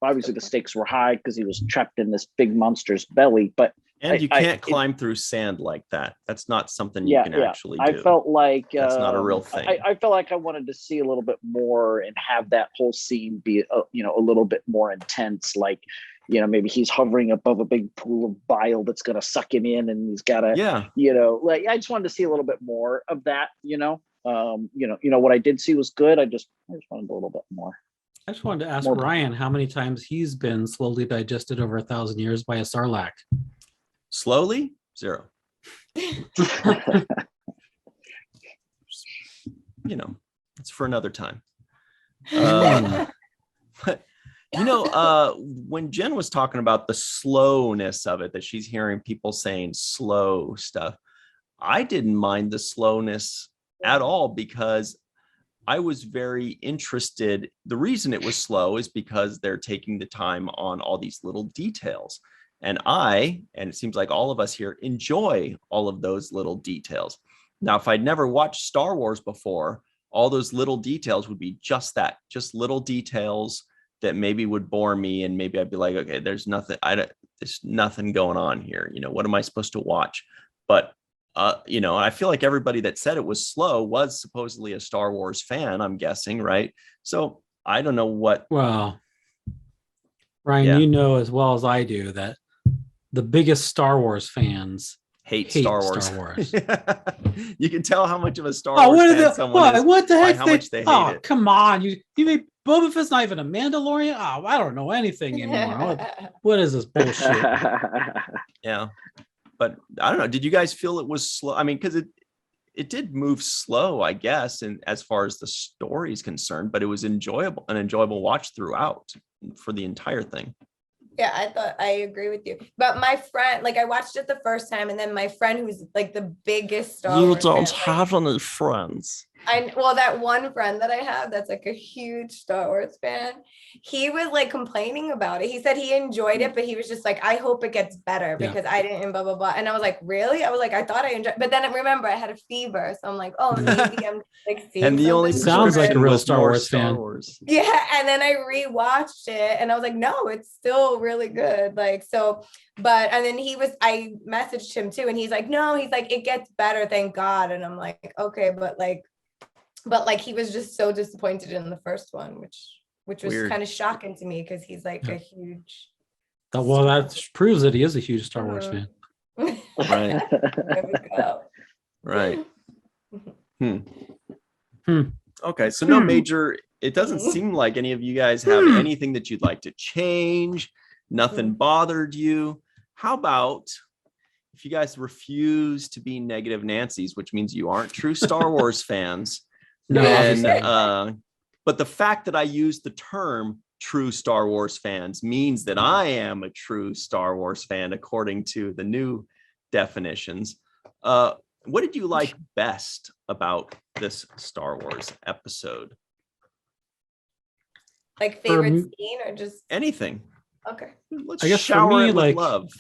Speaker 1: obviously the stakes were high because he was trapped in this big monster's belly, but
Speaker 4: you can't climb through sand like that. That's not something you can actually do.
Speaker 1: I felt like
Speaker 4: that's not a real thing.
Speaker 1: I felt like I wanted to see a little bit more and have that whole scene be a little bit more intense. Like, maybe he's hovering above a big pool of bile that's going to suck him in, and he's got to, like, I just wanted to see a little bit more of that. What I did see was good. I just wanted a little bit more.
Speaker 3: I just wanted to ask Ryan how many times he's been slowly digested over 1,000 years by a Sarlacc.
Speaker 4: Slowly? 0. It's for another time. But when Jen was talking about the slowness of it, that she's hearing people saying slow stuff, I didn't mind the slowness at all, because I was very interested. The reason it was slow is because they're taking the time on all these little details. And it seems like all of us here, enjoy all of those little details. Now, if I'd never watched Star Wars before, all those little details would be just that, just little details that maybe would bore me, and maybe I'd be like, okay, there's nothing going on here. What am I supposed to watch? But I feel like everybody that said it was slow was supposedly a Star Wars fan, I'm guessing, right? So I don't know what.
Speaker 3: Well, Ryan,
Speaker 4: Yeah.
Speaker 3: you know as well as I do that the biggest Star Wars fans
Speaker 4: hate Star Wars.
Speaker 3: Star Wars.
Speaker 4: You can tell how much of a Star
Speaker 3: Oh,
Speaker 4: Wars fan someone is
Speaker 3: what the
Speaker 4: by
Speaker 3: heck?
Speaker 4: how much they hate
Speaker 3: oh,
Speaker 4: it.
Speaker 3: come on! You made Boba Fett's not even a Mandalorian. Oh, I don't know anything anymore. What is this bullshit?
Speaker 4: Yeah, but I don't know. Did you guys feel it was slow? I mean, because it did move slow, I guess, and as far as the story is concerned, but it was an enjoyable watch throughout for the entire thing.
Speaker 2: Yeah, I agree with you. But my friend, like I watched it the first time, and then my friend who's like the biggest Star Wars fan, like,
Speaker 4: any friends.
Speaker 2: That one friend that I have that's like a huge Star Wars fan, he was like complaining about it. He said he enjoyed it, but he was just like, I hope it gets better because I didn't blah blah blah. And I was like, really? I was like, I thought I enjoyed, but then remember I had a fever, so I'm like, oh, maybe I'm like seeing.
Speaker 4: And the only
Speaker 3: sounds like a real Star Wars fan.
Speaker 2: Yeah, and then I rewatched it, and I was like, no, it's still really good. Like so, but and then I messaged him too, and he's like, no, he's like, it gets better, thank God. And I'm like, okay, but he was just so disappointed in the first one, which was kind of shocking to me because he's like a huge.
Speaker 3: Well, that proves that he is a huge Star Wars fan.
Speaker 4: Right.
Speaker 2: There we go.
Speaker 4: Right. Okay, so no major. It doesn't seem like any of you guys have anything that you'd like to change. Nothing bothered you. How about if you guys refuse to be negative Nancy's, which means you aren't true Star Wars fans?
Speaker 3: No,
Speaker 4: And, but the fact that I use the term true Star Wars fans means that I am a true Star Wars fan, according to the new definitions. What did you like best about this Star Wars episode?
Speaker 2: Like favorite scene or just
Speaker 4: anything?
Speaker 2: Okay.
Speaker 4: Let's
Speaker 3: I guess
Speaker 4: shower
Speaker 3: for me,
Speaker 4: it with
Speaker 3: like
Speaker 4: love.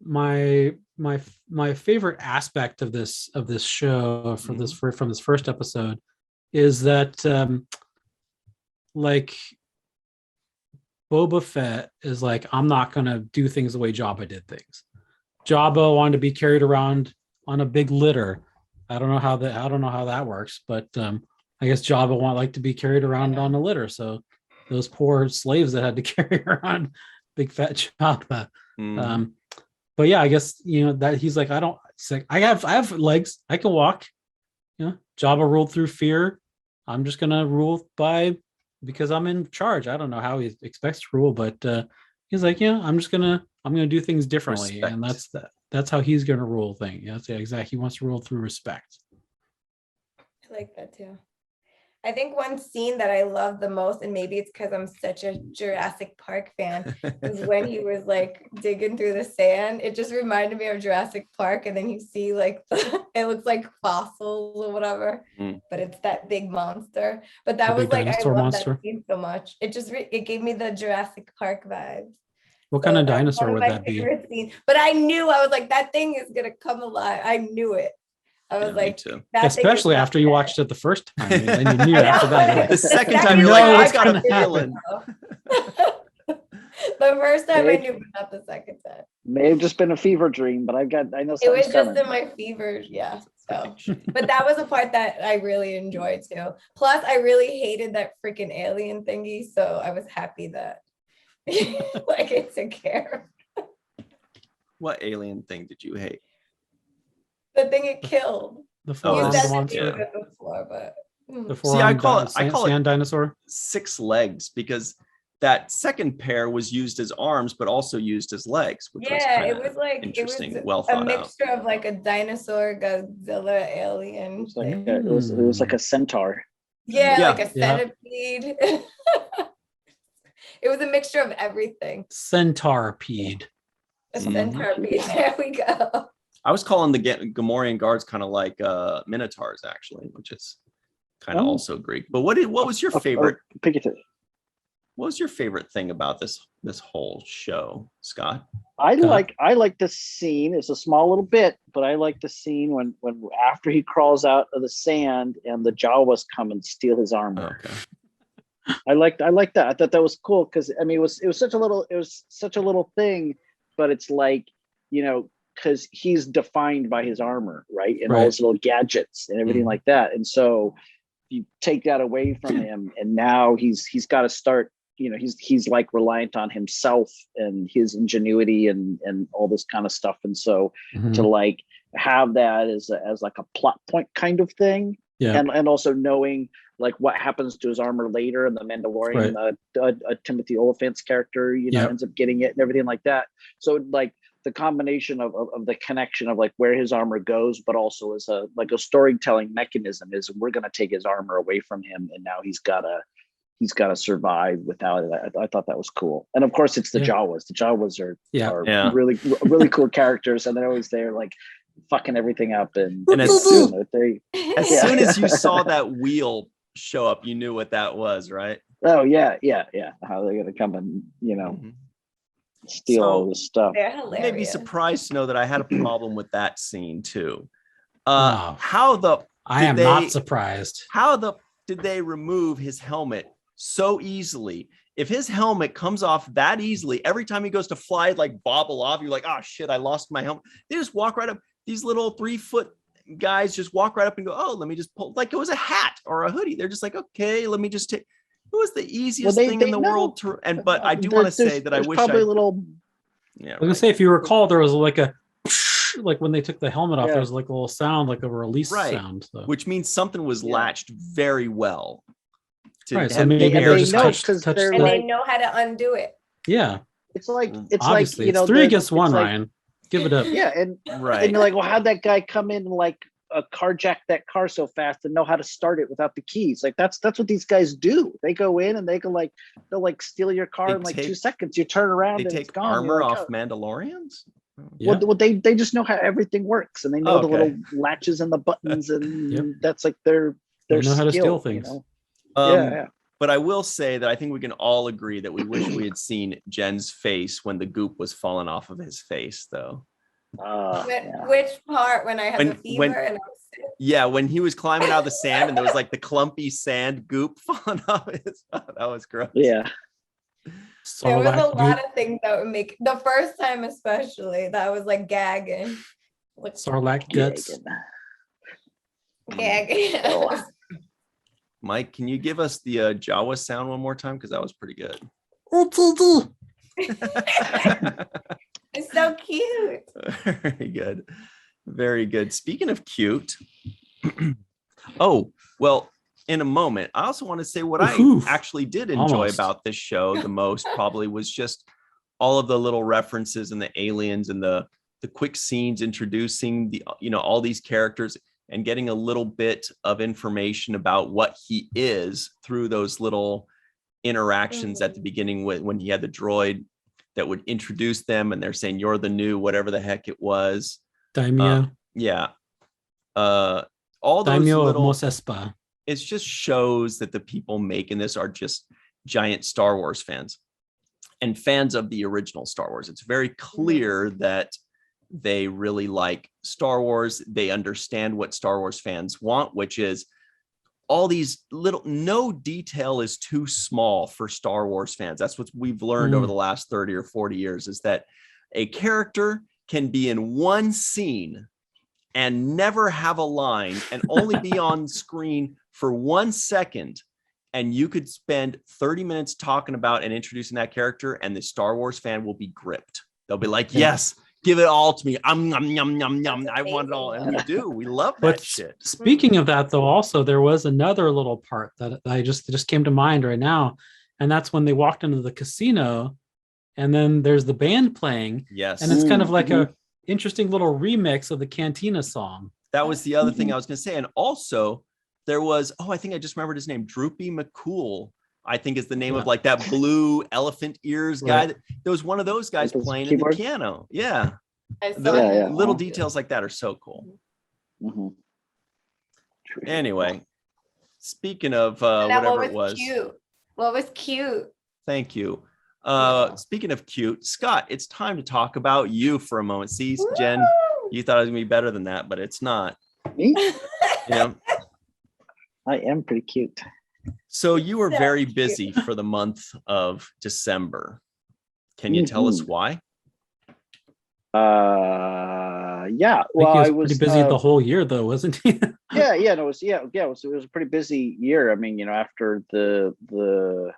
Speaker 3: My favorite aspect of this show from this first episode is that like Boba Fett is like, I'm not gonna do things the way Jabba did things. Jabba wanted to be carried around on a big litter. I don't know how that works, but I guess Jabba like to be carried around on a litter. So those poor slaves that had to carry around big fat Jabba. But yeah, I guess that he's like, I have legs, I can walk. Jabba ruled through fear. I'm just gonna rule because I'm in charge. I don't know how he expects to rule, but he's like, I'm gonna do things differently, and that's how he's gonna rule things. That's exactly. He wants to rule through respect.
Speaker 2: I like that too. I think one scene that I love the most, and maybe it's because I'm such a Jurassic Park fan, is when he was like digging through the sand. It just reminded me of Jurassic Park, and then you see like it looks like fossils or whatever, but it's that big monster. But that was like, I love that scene so much. It gave me the Jurassic Park vibes.
Speaker 3: What kind of dinosaur would that be?
Speaker 2: Scene. But I was like, that thing is gonna come alive. I knew it. I was like,
Speaker 3: especially after you watched it the first time, and then you knew after that.
Speaker 4: The second time, you're like, I got a feeling.
Speaker 2: The first time I knew, but not the second time.
Speaker 1: May have just been a fever dream, but I know
Speaker 2: it was just in my fever, yeah. So, but that was a part that I really enjoyed too. Plus, I really hated that freaking alien thingy, so I was happy that like it took care.
Speaker 4: What alien thing did you hate?
Speaker 2: The thing it killed.
Speaker 3: The four-armed monster.
Speaker 4: I call it
Speaker 3: sand dinosaur.
Speaker 4: 6 legs, because that second pair was used as arms, but also used as legs, which
Speaker 2: it was like
Speaker 4: interesting.
Speaker 2: It was
Speaker 4: well thought
Speaker 2: a mixture of like a dinosaur, Godzilla, alien.
Speaker 1: It was like a centaur.
Speaker 2: Like a centipede. It was a mixture of everything.
Speaker 3: Centaurpede.
Speaker 2: A centipede. There we go.
Speaker 4: I was calling the Gamorrean guards kind of like minotaurs, actually, which is kind of also Greek. But what was your favorite? What was your favorite thing about this whole show, Scott?
Speaker 1: I like the scene. It's a small little bit, but I like the scene when after he crawls out of the sand and the Jawas come and steal his armor.
Speaker 4: Okay.
Speaker 1: I liked that. I thought that was cool because I mean it was such a little thing, but it's like, you know, because he's defined by his armor, right? And all
Speaker 3: Right.
Speaker 1: his little gadgets and everything like that. And so you take that away from him, and now he's got to start, you know, he's like reliant on himself and his ingenuity and all this kind of stuff. And so to like have that as like a plot point kind of thing,
Speaker 3: Yeah.
Speaker 1: and also knowing like what happens to his armor later, and the Mandalorian, Timothy Oliphant's character, you know, ends up getting it and everything like that. So like the combination of the connection of like where his armor goes, but also as a storytelling mechanism is we're going to take his armor away from him, and now he's got to survive without it. I thought that was cool. And of course it's the Jawas. The Jawas are really cool characters, and they're always there like fucking everything up. And
Speaker 4: as soon as you saw
Speaker 1: that
Speaker 4: that wheel show up, you knew what that was, right?
Speaker 1: Oh yeah. How they're gonna come and, you know, steal all this stuff.
Speaker 2: They're hilarious.
Speaker 4: You may be surprised to know that I had a problem with that scene too.
Speaker 3: Wow.
Speaker 4: I am
Speaker 3: not surprised.
Speaker 4: Did they remove his helmet so easily? If his helmet comes off that easily, every time he goes to fly, like bobble off, you're like, oh shit, I lost my helmet. They just walk right up. These little 3-foot guys just walk right up and go, oh, let me just pull, like it was a hat or a hoodie. They're just like, okay, let me just take. It was the easiest thing in the world to, but I do want to say that I wish
Speaker 1: probably a little.
Speaker 4: Yeah,
Speaker 3: I was gonna say, if you recall, there was like a like when they took the helmet off, there was like a little sound, like a release sound, so.
Speaker 4: Which means something was latched very well.
Speaker 3: So maybe
Speaker 1: they
Speaker 3: just
Speaker 1: know
Speaker 3: touched
Speaker 1: because they're
Speaker 2: and
Speaker 1: like,
Speaker 2: they know how to undo it.
Speaker 3: Yeah,
Speaker 1: it's like
Speaker 3: obviously
Speaker 1: you know,
Speaker 3: it's 3 against 1, Ryan. Give it up.
Speaker 1: Yeah, and
Speaker 4: right.
Speaker 1: And you're like, well, how'd that guy come in and like carjack that car so fast and know how to start it without the keys? Like that's what these guys do. They go in and they'll like steal your car in like 2 seconds. You turn around and it's gone.
Speaker 4: Armor
Speaker 1: like,
Speaker 4: off Mandalorians.
Speaker 3: Yeah.
Speaker 1: Well, they just know how everything works, and they know the little latches and the buttons, and that's like their
Speaker 3: they know how to steal
Speaker 1: skill,
Speaker 3: things.
Speaker 1: You know?
Speaker 4: But I will say that I think we can all agree that we wish we had seen Jen's face when the goop was falling off of his face, though.
Speaker 2: Which part? When I had the fever and I was sick?
Speaker 4: Yeah, when he was climbing out of the sand and there was like the clumpy sand goop falling off his. That was gross.
Speaker 1: Yeah.
Speaker 2: There was a lot of things that would make the first time, especially, that was like gagging.
Speaker 3: Sarlacc guts.
Speaker 2: Gagging.
Speaker 4: Mike, can you give us the Jawa sound one more time? Because that was pretty good.
Speaker 2: It's so cute.
Speaker 4: Very good. Very good. Speaking of cute. Oh, well, in a moment, I also want to say what I actually did enjoy about this show the most probably was just all of the little references and the aliens and the quick scenes introducing the, you know, all these characters and getting a little bit of information about what he is through those little interactions at the beginning when he had the droid that would introduce them and they're saying, you're the new, whatever the heck it was.
Speaker 3: Daimyo.
Speaker 4: All those
Speaker 3: Daimyo
Speaker 4: little,
Speaker 3: of Mos Espa.
Speaker 4: it just shows that the people making this are just giant Star Wars fans and fans of the original Star Wars. It's very clear that they really like Star Wars. They understand what Star Wars fans want, which is all these little, no detail is too small for Star Wars fans. That's what we've learned over the last 30 or 40 years, is that a character can be in one scene and never have a line and only be on screen for 1 second. And you could spend 30 minutes talking about and introducing that character, and the Star Wars fan will be gripped. They'll be like, yes, give it all to me. I want it all. And we do. We love that shit.
Speaker 3: Speaking of that, though, also, there was another little part that I just came to mind right now. And that's when they walked into the casino and then there's the band playing.
Speaker 4: Yes.
Speaker 3: And it's kind of like a interesting little remix of the Cantina song.
Speaker 4: That was the other thing I was going to say. And also there was, I think I just remembered his name, Droopy McCool, I think is the name of like that blue elephant ears guy. There was one of those guys playing in the piano. Yeah. Little details like that are so cool. Anyway, speaking of whatever it was.
Speaker 2: What was cute?
Speaker 4: Thank you. Speaking of cute, Scott, it's time to talk about you for a moment. See, Jen, you thought it was gonna be better than that, but it's not.
Speaker 1: Me?
Speaker 4: Yeah.
Speaker 1: I am pretty cute.
Speaker 4: So you were
Speaker 2: So
Speaker 4: very
Speaker 2: cute.
Speaker 4: busy for the month of December. Can you tell us why?
Speaker 1: Yeah.
Speaker 3: I think
Speaker 1: Well,
Speaker 3: he was
Speaker 1: I was
Speaker 3: pretty busy the whole year, though, wasn't he?
Speaker 1: yeah, no, it was a pretty busy year. I mean, after the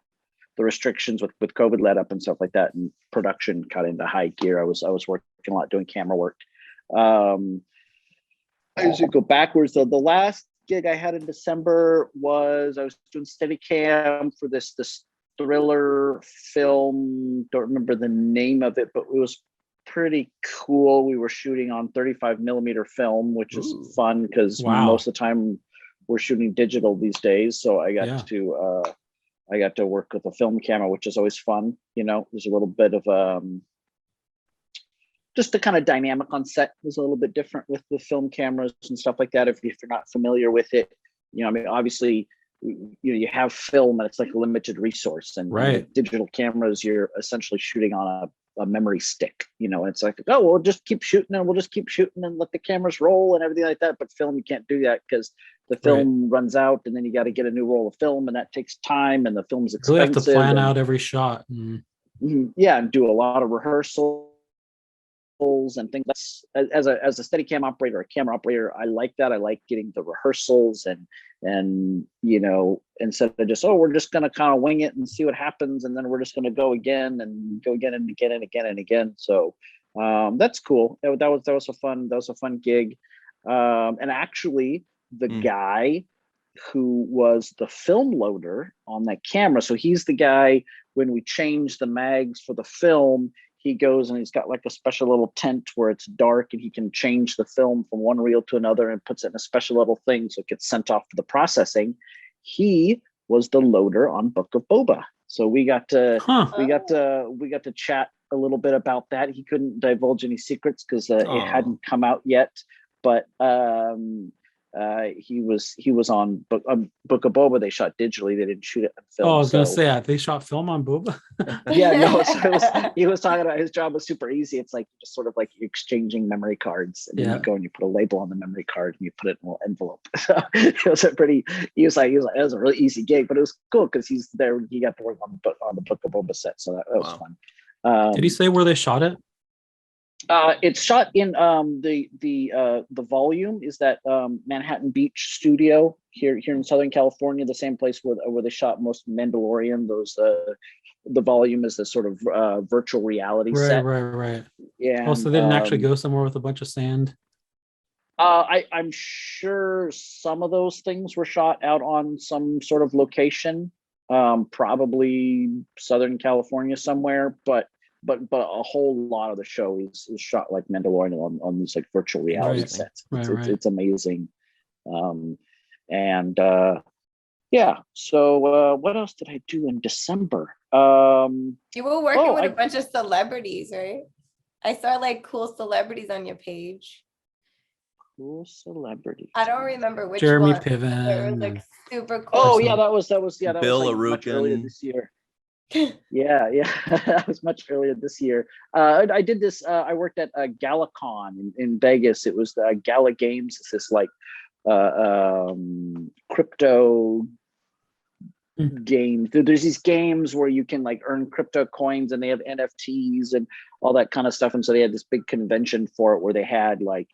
Speaker 1: restrictions with COVID let up and stuff like that, and production got into high gear. I was working a lot doing camera work. I usually go backwards. So the last gig I had in December was I was doing Steadicam for this thriller film. Don't remember the name of it, but it was pretty cool. We were shooting on 35 millimeter film, which is fun because most of the time we're shooting digital these days. So I got to work with a film camera, which is always fun. There's a little bit of just the kind of dynamic on set is a little bit different with film cameras and stuff like that. If you're not familiar with it, I mean, obviously, you have film and it's like a limited resource, and with digital cameras, you're essentially shooting on a memory stick. It's like, oh, we'll just keep shooting and let the cameras roll and everything like that. But film, you can't do that because the film runs out, and then you got to get a new roll of film, and that takes time, and the film's expensive.
Speaker 3: You really have to plan out every shot.
Speaker 1: And do a lot of rehearsals and things. As a Steadicam operator, a camera operator, I like that. I like getting the rehearsals and instead of just, we're just going to kind of wing it and see what happens, and then we're just going to go again and again and again. So that's cool. That was a fun gig. And actually, the guy who was the film loader on that camera, so he's the guy when we change the mags for the film, he goes and he's got like a special little tent where it's dark, and he can change the film from one reel to another and puts it in a special little thing so it gets sent off for the processing. He was the loader on Book of Boba, so we got to chat a little bit about that. He couldn't divulge any secrets because it hadn't come out yet, but he was on Book of Boba. They shot digitally; they didn't shoot it on film.
Speaker 3: Oh, I was gonna say they shot film on Boba.
Speaker 1: So he was talking about his job was super easy. It's like just sort of like you're exchanging memory cards, and then you go and you put a label on the memory card and you put it in a little envelope. So it was it was a really easy gig, but it was cool because he's there. He got to work on the Book of Boba set, so that was fun.
Speaker 3: Did he say where they shot it?
Speaker 1: It's shot in the volume is that Manhattan Beach studio here in Southern California, the same place where they shot most Mandalorian. The volume is the sort of virtual reality set.
Speaker 3: Right.
Speaker 1: Yeah.
Speaker 3: Also, they didn't actually go somewhere with a bunch of sand.
Speaker 1: I'm sure some of those things were shot out on some sort of location, probably Southern California somewhere, but a whole lot of the show is shot like Mandalorian on these like virtual reality sets. It's amazing. So what else did I do in December?
Speaker 2: You were working with a bunch of celebrities, right? I saw like cool celebrities on your page.
Speaker 1: Cool celebrities.
Speaker 2: I don't remember which
Speaker 3: Jeremy
Speaker 2: one.
Speaker 3: Piven.
Speaker 2: It was like super cool.
Speaker 1: Oh yeah, that was
Speaker 4: Bill
Speaker 1: like much earlier
Speaker 4: Arukin.
Speaker 1: this year. Yeah, that was much earlier this year. I did this. I worked at GalaCon in Vegas. It was the Gala Games. It's this like crypto game. There's these games where you can like earn crypto coins, and they have NFTs and all that kind of stuff. And so they had this big convention for it where they had like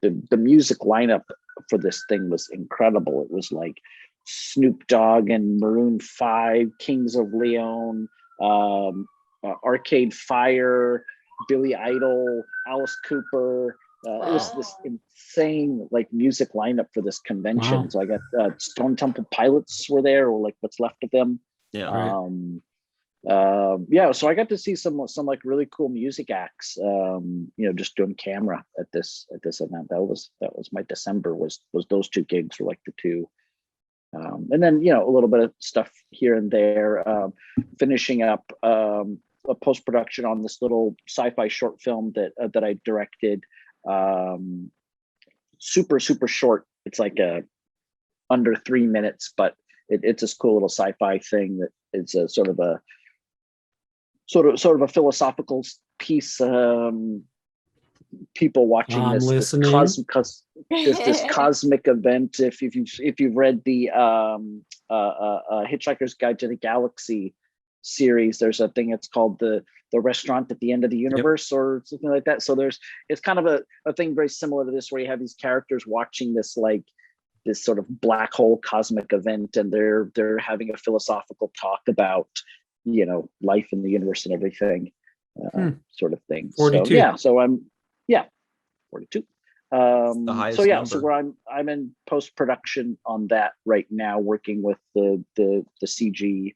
Speaker 1: the music lineup for this thing was incredible. It was like Snoop Dogg and Maroon 5, Kings of Leon, Arcade Fire, Billy Idol, Alice Cooper. It was this insane like music lineup for this convention.
Speaker 3: Wow.
Speaker 1: So I got Stone Temple Pilots were there, or like what's left of them. So I got to see some like really cool music acts, just doing camera at this event. That was my December was those two gigs were like the two. And then, a little bit of stuff here and there, finishing up a post-production on this little sci-fi short film that I directed. Super short. It's like under 3 minutes, but it's this cool little sci-fi thing that it's a sort of a philosophical piece. people watching
Speaker 3: I'm
Speaker 1: this
Speaker 3: listening.
Speaker 1: this cosmic event. If you've read the Hitchhiker's Guide to the Galaxy series, there's a thing. It's called the restaurant at the end of the universe, or something like that. So it's kind of a thing very similar to this, where you have these characters watching this sort of black hole cosmic event, and they're having a philosophical talk about life in the universe and everything, sort of thing.
Speaker 3: 42.
Speaker 1: So I'm 42.
Speaker 4: The highest
Speaker 1: so
Speaker 4: number.
Speaker 1: so where I'm in post-production on that right now, working with the CG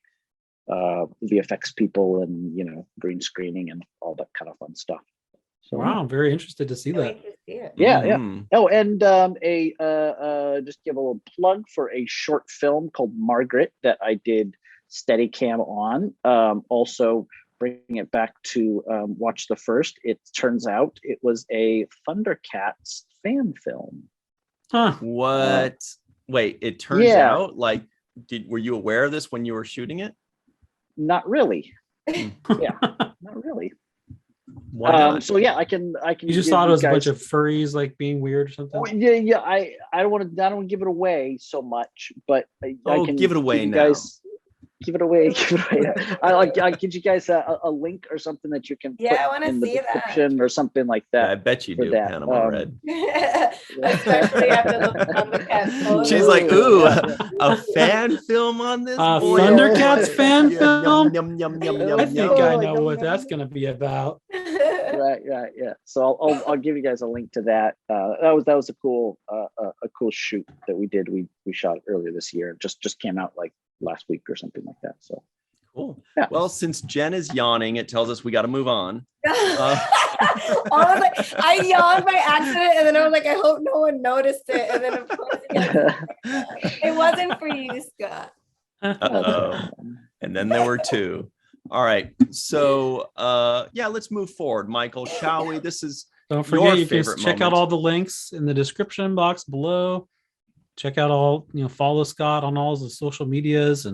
Speaker 1: VFX people, and green screening and all that kind of fun stuff. So
Speaker 3: Wow, I'm very interested to see
Speaker 2: Can't
Speaker 3: that.
Speaker 2: wait to see it.
Speaker 1: yeah.
Speaker 4: Mhm.
Speaker 1: Oh, and just give a little plug for a short film called Margaret that I did Steadicam on. Also bringing it back to watch the first. It turns out it was a Thundercats fan film.
Speaker 3: Huh.
Speaker 4: What? Wait, it turns
Speaker 1: Yeah.
Speaker 4: out like, were you aware of this when you were shooting it?
Speaker 1: Not really. Not really.
Speaker 4: Why not?
Speaker 1: So yeah, I can.
Speaker 3: You just
Speaker 1: give
Speaker 3: thought it was a bunch
Speaker 1: guys-
Speaker 3: of furries like being weird or something?
Speaker 1: Oh, yeah. I don't want to give it away so much, but I can
Speaker 4: give it away
Speaker 1: you
Speaker 4: now.
Speaker 1: guys. Give it away. I'll give you guys a link or something that you can
Speaker 2: Yeah,
Speaker 1: put
Speaker 2: I wanna
Speaker 1: in the
Speaker 2: see that.
Speaker 1: description or something like
Speaker 4: Yeah, I
Speaker 1: that.
Speaker 4: bet you
Speaker 1: for
Speaker 4: do,
Speaker 1: that.
Speaker 4: Panama Red.
Speaker 2: Especially after the Thundercats photo.
Speaker 4: She's like, ooh,
Speaker 1: Yeah.
Speaker 4: a fan film on this?
Speaker 3: Thundercats
Speaker 4: Thundercats
Speaker 3: fan film?
Speaker 4: Yum, yum, yum,
Speaker 3: I
Speaker 4: yum,
Speaker 3: think
Speaker 4: yum.
Speaker 3: I know what that's going to be about.
Speaker 1: Right. Yeah. So I'll give you guys a link to that. That was a cool shoot that we did. We shot earlier this year. Just came out like last week or something like that. So
Speaker 4: Cool.
Speaker 1: Yeah.
Speaker 4: Well, since Jen is yawning, it tells us we got to move on.
Speaker 2: I yawned by accident, and then I was like, I hope no one noticed it. And then of course it wasn't for you, Scott.
Speaker 4: Uh-oh. And then there were two. All right. So let's move forward. Michael, shall we? This is
Speaker 3: Don't
Speaker 4: your
Speaker 3: forget, you can
Speaker 4: favorite
Speaker 3: check out
Speaker 4: moment.
Speaker 3: all the links in the description box below. Check out all, follow Scott on all the social medias.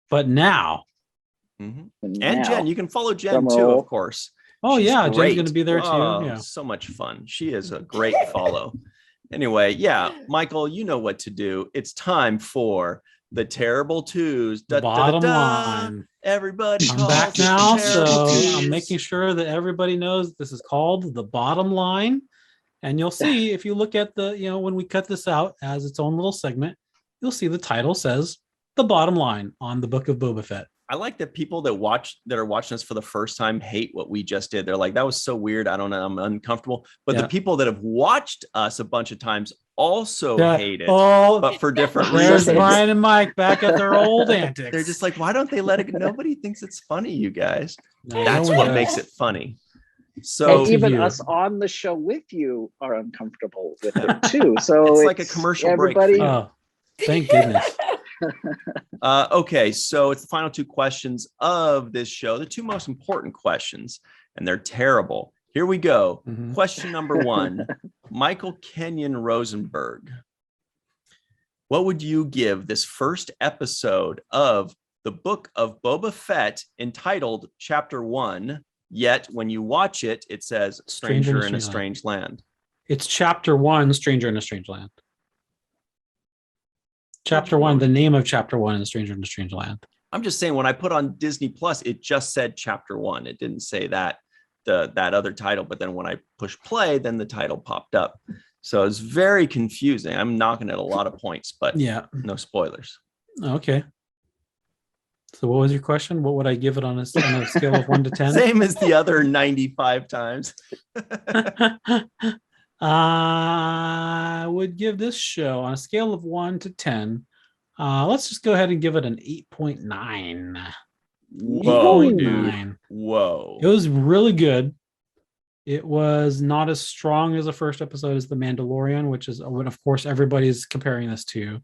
Speaker 3: But now,
Speaker 4: Mhm.
Speaker 1: and
Speaker 4: And
Speaker 1: now-
Speaker 4: Jen, you can follow Jen
Speaker 1: Drum
Speaker 4: too,
Speaker 1: roll.
Speaker 4: of course.
Speaker 3: oh
Speaker 4: She's
Speaker 3: yeah, Jen's
Speaker 4: great.
Speaker 3: going to be there too.
Speaker 4: Oh,
Speaker 3: Yeah.
Speaker 4: so much fun. She is a great follow. Anyway, yeah, Michael, you know what to do. It's time for the terrible twos. Da, da, da,
Speaker 3: Bottom
Speaker 4: da.
Speaker 3: line.
Speaker 4: Everybody
Speaker 3: I'm
Speaker 4: calls
Speaker 3: back
Speaker 4: it the
Speaker 3: now,
Speaker 4: terrible
Speaker 3: so
Speaker 4: twos.
Speaker 3: I'm making sure that everybody knows this is called the bottom line. And you'll see if you look at the, when we cut this out as its own little segment, you'll see the title says the bottom line on the Book of Boba Fett.
Speaker 4: I like that people that are watching us for the first time hate what we just did. They're like, that was so weird. I don't know. I'm uncomfortable. But
Speaker 3: Yeah.
Speaker 4: the people that have watched us a bunch of times also
Speaker 3: Yeah.
Speaker 4: hate it,
Speaker 3: Oh,
Speaker 4: but for different
Speaker 3: there's
Speaker 4: reasons.
Speaker 3: Brian and Mike back at their old antics.
Speaker 4: They're just like, why don't they let it? Nobody thinks it's funny, you guys.
Speaker 3: No,
Speaker 4: That's
Speaker 3: no one
Speaker 4: what
Speaker 3: does.
Speaker 4: makes it funny.
Speaker 1: And
Speaker 4: So
Speaker 3: to
Speaker 1: even
Speaker 3: you.
Speaker 1: us on the show with you are uncomfortable with it too. So
Speaker 4: It's like a commercial break for
Speaker 1: everybody.
Speaker 4: you.
Speaker 3: Oh, thank goodness.
Speaker 4: Okay, so it's the final two questions of this show, the two most important questions, and they're terrible. Here we go.
Speaker 3: Mhm.
Speaker 4: Question number one, Michael Kenyon Rosenberg. What would you give this first episode of the Book of Boba Fett entitled Chapter 1? Yet when you watch it, it says Stranger in a Strange Land.
Speaker 3: It's chapter 1, Stranger in a Strange Land. Chapter 1, the name of chapter 1 is Stranger in a Strange Land.
Speaker 4: I'm just saying, when I put on Disney Plus, it just said Chapter 1. It didn't say that other title. But then when I push play, then the title popped up. So it's very confusing. I'm knocking at a lot of points, but
Speaker 3: Yeah.
Speaker 4: no spoilers.
Speaker 3: Okay. So what was your question? What would I give it on a scale of 1 to 10?
Speaker 4: Same as the other 95 times.
Speaker 3: I would give this show on a scale of 1 to 10. Let's just go ahead and give it an 8.9.
Speaker 4: Whoa,
Speaker 3: 8.9.
Speaker 4: dude. Whoa.
Speaker 3: It was really good. It was not as strong as the first episode as The Mandalorian, which is what, of course, everybody's comparing this to,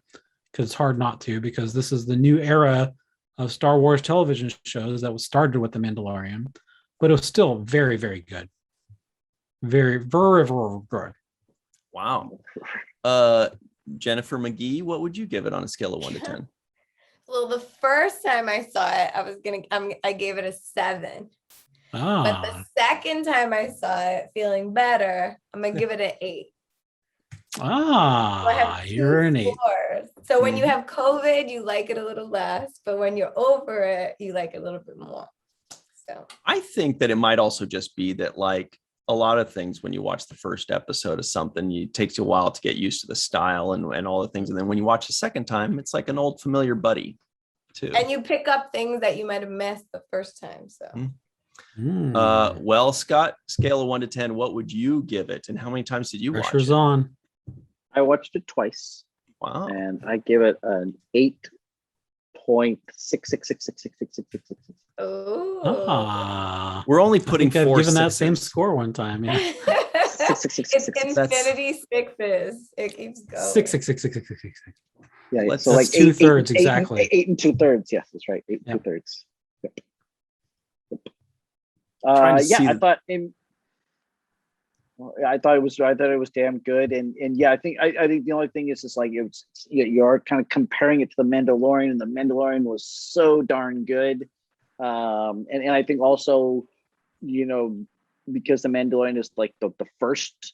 Speaker 3: because it's hard not to, because this is the new era of Star Wars television shows that was started with The Mandalorian, but it was still very, very good. Very, very, very good.
Speaker 4: Wow. Jennifer McGee, what would you give it on a scale of 1 to 10?
Speaker 2: Well, the first time I saw it, I gave it a 7. But the
Speaker 3: Ah,
Speaker 2: second time I saw it, feeling better, I'm gonna give it an 8. So I have
Speaker 3: you're
Speaker 2: two
Speaker 3: an 8.
Speaker 2: scores. So when you
Speaker 4: Mhm.
Speaker 2: have COVID, you like it a little less, but when you're over it, you like it a little bit more. So
Speaker 4: I think that it might also just be that, like, a lot of things when you watch the first episode of something, it takes you a while to get used to the style and all the things. And then when you watch the second time, it's like an old familiar buddy too.
Speaker 2: and you pick up things that you might have missed the first time. So
Speaker 4: Well, Scott, scale of 1 to 10, what would you give it? And how many times did you watch
Speaker 3: Pressure's
Speaker 4: it?
Speaker 3: on.
Speaker 1: I watched it twice,
Speaker 4: Wow.
Speaker 1: and I give it an 8.666666666.
Speaker 2: oh.
Speaker 3: Ah,
Speaker 4: We're only
Speaker 3: I
Speaker 4: putting
Speaker 3: think I've
Speaker 4: 4
Speaker 3: given that same
Speaker 4: sixes.
Speaker 3: score one time. Yeah,
Speaker 2: It's infinity sixes. It keeps going.
Speaker 3: 6.
Speaker 1: Yeah,
Speaker 4: Let's-
Speaker 1: so
Speaker 3: that's
Speaker 1: like
Speaker 3: 2/3 exactly.
Speaker 1: 8 and 2/3. Yes, that's right. 8 and
Speaker 3: Yep.
Speaker 1: 2/3. Yep.
Speaker 4: Trying to see
Speaker 1: I
Speaker 4: the-
Speaker 1: thought I thought it was damn good, and yeah, I think the only thing is just like you're kind of comparing it to the Mandalorian, and the Mandalorian was so darn good, and I think also, because the Mandalorian is like the first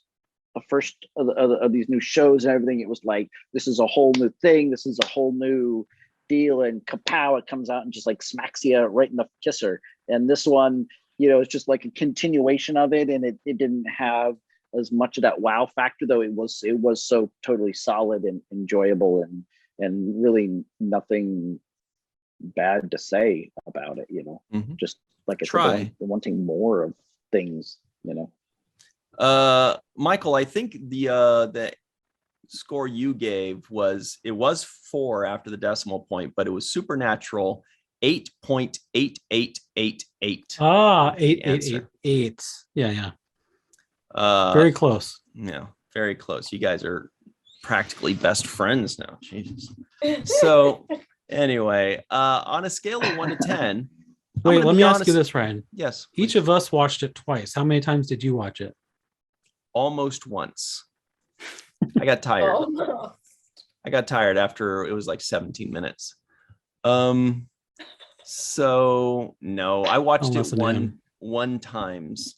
Speaker 1: of these new shows and everything, it was like, this is a whole new thing, this is a whole new deal, and kapow, it comes out and just like smacks you right in the kisser. And this one, it's just like a continuation of it, and it didn't have as much of that wow factor, though it was so totally solid and enjoyable, and really nothing bad to say about it,
Speaker 4: Mhm.
Speaker 1: just like it's
Speaker 4: Try.
Speaker 1: wanting more of things,
Speaker 4: Michael, I think the score you gave was 4 after the decimal point, but it was supernatural 8.8888.
Speaker 3: Ah,
Speaker 4: Answer.
Speaker 3: 8. Yeah.
Speaker 4: Uh,
Speaker 3: Very close.
Speaker 4: Yeah, very close. You guys are practically best friends now. Jesus. So anyway, on a scale of 1 to 10.
Speaker 3: Wait, let me ask you this, Ryan.
Speaker 4: Yes.
Speaker 3: Each
Speaker 4: please.
Speaker 3: of us watched it twice. How many times did you watch it?
Speaker 4: Almost once. I got tired.
Speaker 2: Almost.
Speaker 4: I got tired after it was like 17 minutes. So no, I watched
Speaker 3: Don't
Speaker 4: it
Speaker 3: listen to him.
Speaker 4: one times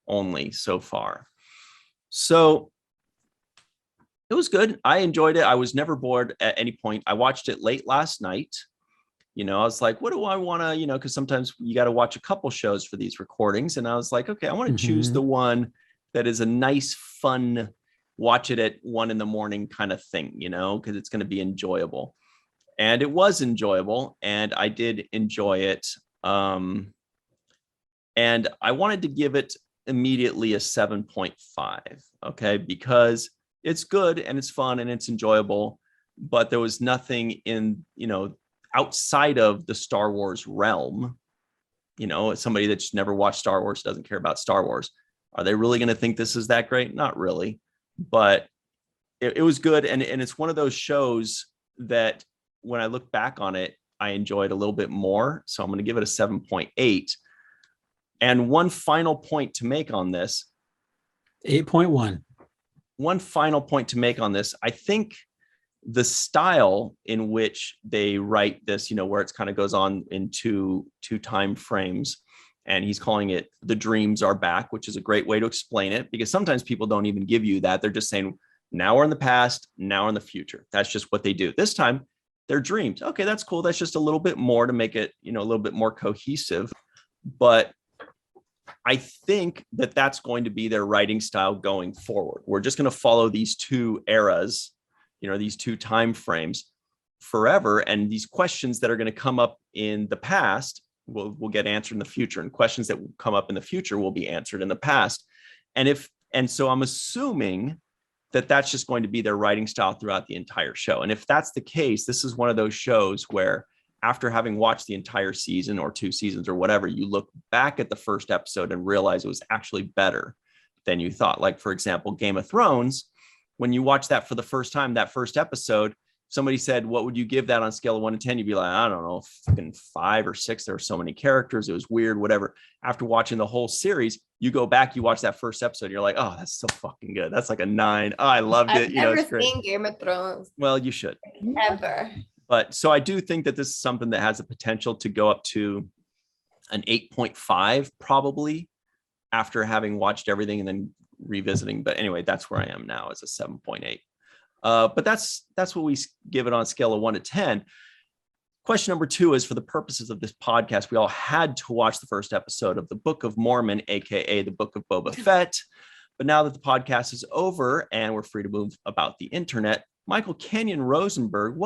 Speaker 4: only so far. So it was good. I enjoyed it. I was never bored at any point. I watched it late last night. I was like, what do I want to, because sometimes you got to watch a couple shows for these recordings. And I was like, okay, I want to choose
Speaker 3: Mhm.
Speaker 4: the one that is a nice, fun, watch it at 1 a.m. kind of thing, because it's going to be enjoyable. And it was enjoyable, and I did enjoy it. And I wanted to give it immediately a 7.5, okay, because it's good and it's fun and it's enjoyable, but there was nothing in, outside of the Star Wars realm. Somebody that just never watched Star Wars, doesn't care about Star Wars. Are they really going to think this is that great? Not really, but it was good. And it's one of those shows that when I look back on it, I enjoyed a little bit more. So I'm going to give it a 7.8. And one final point to make on this.
Speaker 3: 8.1.
Speaker 4: One final point to make on this. I think the style in which they write this, where it's kind of goes on in two time frames, and he's calling it "The Dreams Are Back," which is a great way to explain it, because sometimes people don't even give you that. They're just saying, now we're in the past, now we're in the future. That's just what they do. This time, they're dreams. Okay, that's cool. That's just a little bit more to make it, a little bit more cohesive. But I think that that's going to be their writing style going forward. We're just going to follow these two eras, these two time frames forever. And these questions that are going to come up in the past will get answered in the future. And questions that will come up in the future will be answered in the past. And so I'm assuming that that's just going to be their writing style throughout the entire show. And if that's the case, this is one of those shows where, after having watched the entire season or 2 seasons or whatever, you look back at the first episode and realize it was actually better than you thought. Like, for example, Game of Thrones, when you watch that for the first time, that first episode, somebody said, what would you give that on a scale of 1 to 10? You'd be like, I don't know, fucking 5 or 6. There were so many characters. It was weird, whatever. After watching the whole series, you go back, you watch that first episode, you're like, oh, that's so fucking good. That's like a 9. Oh, I loved it.
Speaker 2: I've never
Speaker 4: it's great.
Speaker 2: seen Game of Thrones.
Speaker 4: Well, you should.
Speaker 2: Ever.
Speaker 4: But so I do think that this is something that has the potential to go up to an 8.5 probably after having watched everything and then revisiting. But anyway, that's where I am now, as a 7.8. But that's what we give it on a scale of 1 to 10. Question number 2 is, for the purposes of this podcast, we all had to watch the first episode of the Book of Mormon, aka the Book of Boba Fett. But now that the podcast is over and we're free to move about the internet, Michael Kenyon Rosenberg,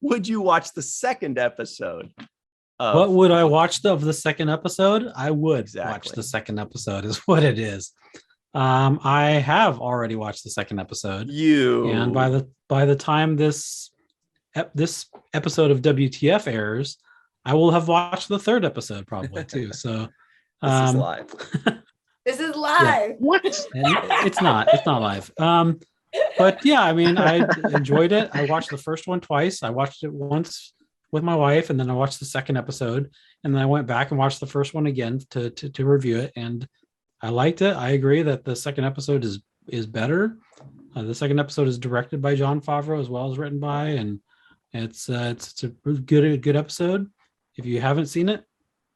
Speaker 4: would you watch the second episode?
Speaker 3: What would I watch of the second episode? I would watch
Speaker 4: Exactly.
Speaker 3: the second episode, is what it is. I have already watched the second episode, and by the time this episode of WTF airs, I will have watched the third episode probably too. So
Speaker 4: this is live.
Speaker 2: This is live.
Speaker 1: What?
Speaker 3: and it's not live. But yeah, I mean, I enjoyed it. I watched the first one twice. I watched it once with my wife, and then I watched the second episode, and then I went back and watched the first one again to review it, and I liked it. I agree that the second episode is better. The second episode is directed by Jon Favreau as well as written by, and it's a good episode. If you haven't seen it,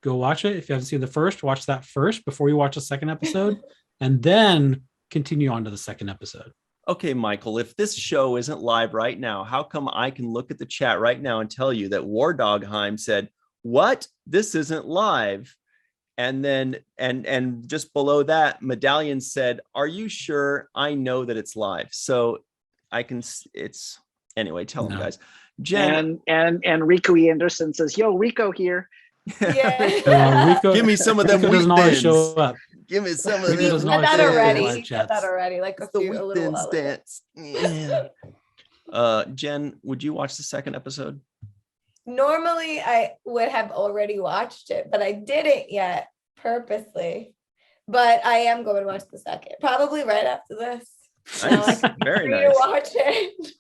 Speaker 3: go watch it. If you haven't seen the first, watch that first before you watch the second episode, and then continue on to the second episode.
Speaker 4: Okay, Michael, if this show isn't live right now, how come I can look at the chat right now and tell you that War Dogheim said, "What? This isn't live?" And then, and just below that, Medallion said, "Are you sure? I know that it's live." So I can, anyway, tell them, guys. Jen.
Speaker 1: And Rico Anderson says, "Yo, Rico here."
Speaker 2: Yeah.
Speaker 3: Rico,
Speaker 4: Give me some of them
Speaker 3: Rico doesn't
Speaker 4: wheat
Speaker 3: always
Speaker 4: thins.
Speaker 3: show up.
Speaker 4: Give me some of
Speaker 3: Rico
Speaker 4: them.
Speaker 3: doesn't
Speaker 2: Got
Speaker 3: always
Speaker 2: that
Speaker 3: show up in
Speaker 2: already.
Speaker 3: live
Speaker 2: Got
Speaker 3: chats.
Speaker 2: that already. Like
Speaker 4: It's
Speaker 2: a
Speaker 4: the
Speaker 2: few,
Speaker 4: wheat
Speaker 2: a little
Speaker 4: thin
Speaker 2: while ago.
Speaker 4: stance. Yeah. Jen, would you watch the second episode?
Speaker 2: Normally, I would have already watched it, but I didn't yet purposely. But I am going to watch the second, probably right after this. Now I
Speaker 4: Nice.
Speaker 2: can
Speaker 4: Very
Speaker 2: free to
Speaker 4: nice.
Speaker 2: watch it.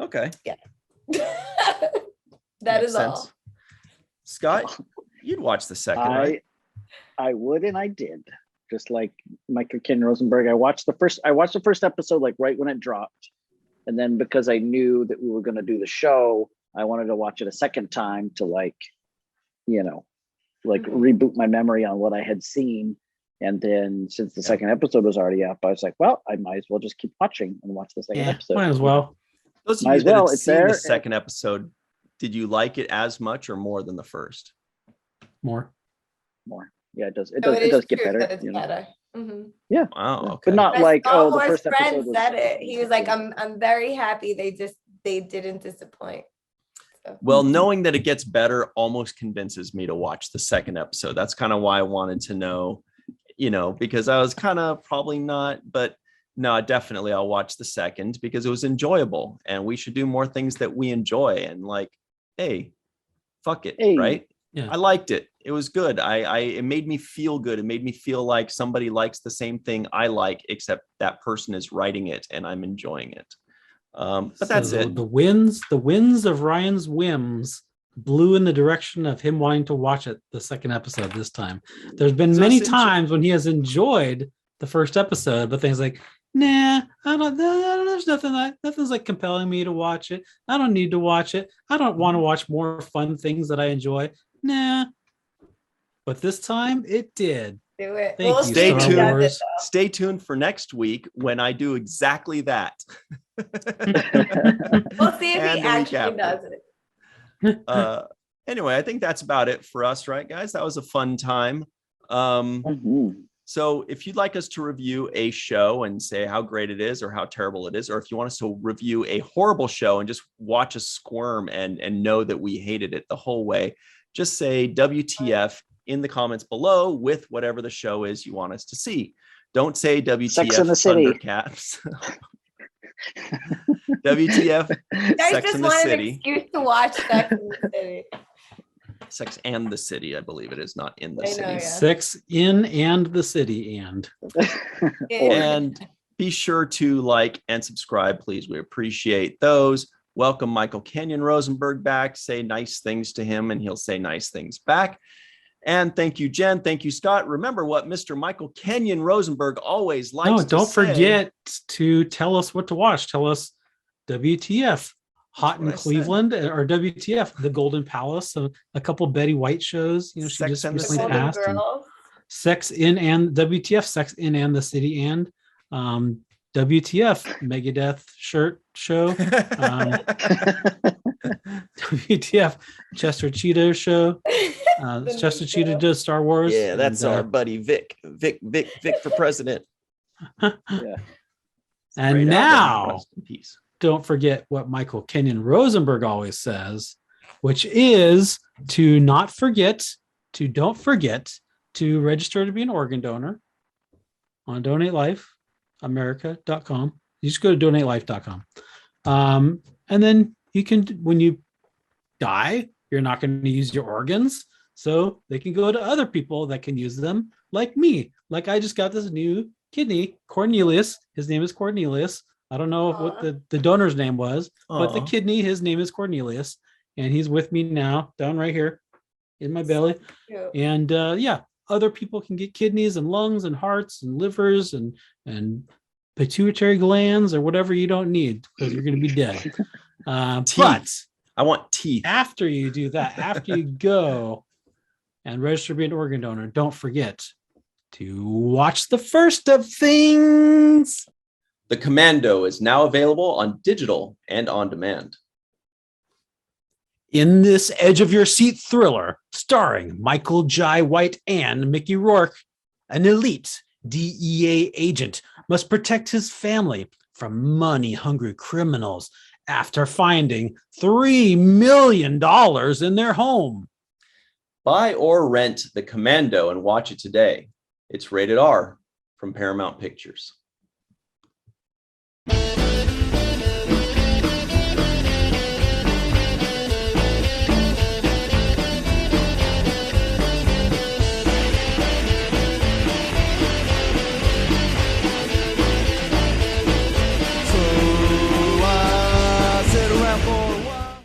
Speaker 4: Okay.
Speaker 2: That
Speaker 4: Makes
Speaker 2: is
Speaker 4: sense.
Speaker 2: all.
Speaker 4: Scott, you'd watch the second, right?
Speaker 1: I would, and I did. Just like Michael Ken Rosenberg, I watched the first episode like right when it dropped, and then because I knew that we were going to do the show, I wanted to watch it a second time to reboot my memory on what I had seen. And then since the second episode was already up, I was like, well, I might as well just keep watching and watch the second episode.
Speaker 3: Might as well.
Speaker 4: Those of
Speaker 1: Might
Speaker 4: you
Speaker 1: as
Speaker 4: that
Speaker 1: well,
Speaker 4: have
Speaker 1: it's
Speaker 4: seen
Speaker 1: there.
Speaker 4: the second episode, did you like it as much or more than the first?
Speaker 3: More.
Speaker 1: Yeah, it does. It
Speaker 2: So
Speaker 1: does. It does get
Speaker 2: true
Speaker 1: better.
Speaker 2: that it's
Speaker 1: you know?
Speaker 2: better. Mhm.
Speaker 1: Yeah,
Speaker 4: Wow.
Speaker 1: yeah.
Speaker 4: Okay.
Speaker 1: But not
Speaker 2: My
Speaker 1: like
Speaker 2: Star
Speaker 1: the
Speaker 2: Wars
Speaker 1: first
Speaker 2: friend
Speaker 1: episode was.
Speaker 2: said it. He was like, "I'm very happy they didn't disappoint." So.
Speaker 4: Well, knowing that it gets better almost convinces me to watch the second episode. That's kind of why I wanted to know, because I was kind of probably not, but no, definitely I'll watch the second because it was enjoyable, and we should do more things that we enjoy. And like, hey, fuck it,
Speaker 1: Hey.
Speaker 4: right?
Speaker 3: Yeah.
Speaker 4: I liked it. It was good. It made me feel good. It made me feel like somebody likes the same thing I like, except that person is writing it and I'm enjoying it. But that's
Speaker 3: So
Speaker 4: it.
Speaker 3: The winds of Ryan's whims blew in the direction of him wanting to watch it the second episode this time. There's been
Speaker 4: So
Speaker 3: many
Speaker 4: essentially-
Speaker 3: times when he has enjoyed the first episode, but things like, nah, I don't. There's nothing's like compelling me to watch it. I don't need to watch it. I don't want to watch more fun things that I enjoy. Nah. But this time it did.
Speaker 2: Do it.
Speaker 3: Thank
Speaker 2: We'll
Speaker 3: you,
Speaker 2: see
Speaker 4: Stay
Speaker 2: if he
Speaker 4: tuned.
Speaker 2: does it, though.
Speaker 4: Stay tuned for next week when I do exactly that.
Speaker 2: We'll see if
Speaker 4: And
Speaker 2: he
Speaker 4: the week
Speaker 2: actually
Speaker 4: after.
Speaker 2: does it.
Speaker 4: Anyway, I think that's about it for us, right, guys? That was a fun time.
Speaker 1: Mhm.
Speaker 4: So if you'd like us to review a show and say how great it is or how terrible it is, or if you want us to review a horrible show and just watch us squirm and know that we hated it the whole way, just say WTF in the comments below with whatever the show is you want us to see. Don't say WTF
Speaker 1: Sex and the City.
Speaker 4: Thundercats. WTF
Speaker 2: You guys
Speaker 4: Sex
Speaker 2: just
Speaker 4: and the
Speaker 2: wanted an
Speaker 4: City.
Speaker 2: excuse to watch Sex and the City.
Speaker 4: Sex and the City, I believe it is, not in the
Speaker 2: I know,
Speaker 4: city.
Speaker 2: yeah.
Speaker 3: Sex in and the city and.
Speaker 4: And be sure to like and subscribe, please. We appreciate those. Welcome Michael Kenyon Rosenberg back. Say nice things to him and he'll say nice things back. And thank you, Jen. Thank you, Scott. Remember what Mr. Michael Kenyon Rosenberg always likes
Speaker 3: No,
Speaker 4: to
Speaker 3: don't
Speaker 4: say.
Speaker 3: forget to tell us what to watch. Tell us WTF Hot in
Speaker 4: what I said.
Speaker 3: Cleveland, or WTF, The Golden Palace, a couple Betty White shows. You know, she
Speaker 4: Sex
Speaker 3: just
Speaker 4: and the
Speaker 2: The
Speaker 3: recently
Speaker 4: City.
Speaker 2: Golden
Speaker 3: passed. And
Speaker 2: Girls.
Speaker 3: Sex in and WTF, Sex in and the City, and WTF Megadeth shirt show. WTF Chester Cheetah show.
Speaker 2: The
Speaker 3: Chester
Speaker 2: new
Speaker 3: Cheetah
Speaker 2: show.
Speaker 3: does Star Wars.
Speaker 4: Yeah, that's
Speaker 3: and,
Speaker 4: our buddy Vic for president.
Speaker 1: Yeah.
Speaker 3: And
Speaker 4: Great album.
Speaker 3: now,
Speaker 4: Rest in peace.
Speaker 3: don't forget what Michael Kenyon Rosenberg always says, which is to don't forget to register to be an organ donor on donatelifeamerica.com. You just go to donatelife.com. And then you can, when you die, you're not going to use your organs. So they can go to other people that can use them, like me. Like I just got this new kidney, Cornelius. His name is Cornelius. I don't know what the donor's name was, but the
Speaker 4: Aw.
Speaker 3: kidney, his name is Cornelius. And he's with me now, down right here in my belly.
Speaker 2: Cute.
Speaker 3: And yeah, other people can get kidneys and lungs and hearts and livers and pituitary glands or whatever you don't need because you're going to be dead. But
Speaker 4: I want teeth.
Speaker 3: after you do that, after you go and register to be an organ donor, don't forget to watch the first of things.
Speaker 4: The Commando is now available on digital and on demand.
Speaker 3: In this edge of your seat thriller, starring Michael Jai White and Mickey Rourke, an elite DEA agent must protect his family from money-hungry criminals after finding $3 million in their home.
Speaker 4: Buy or rent The Commando and watch it today. It's rated R from Paramount Pictures.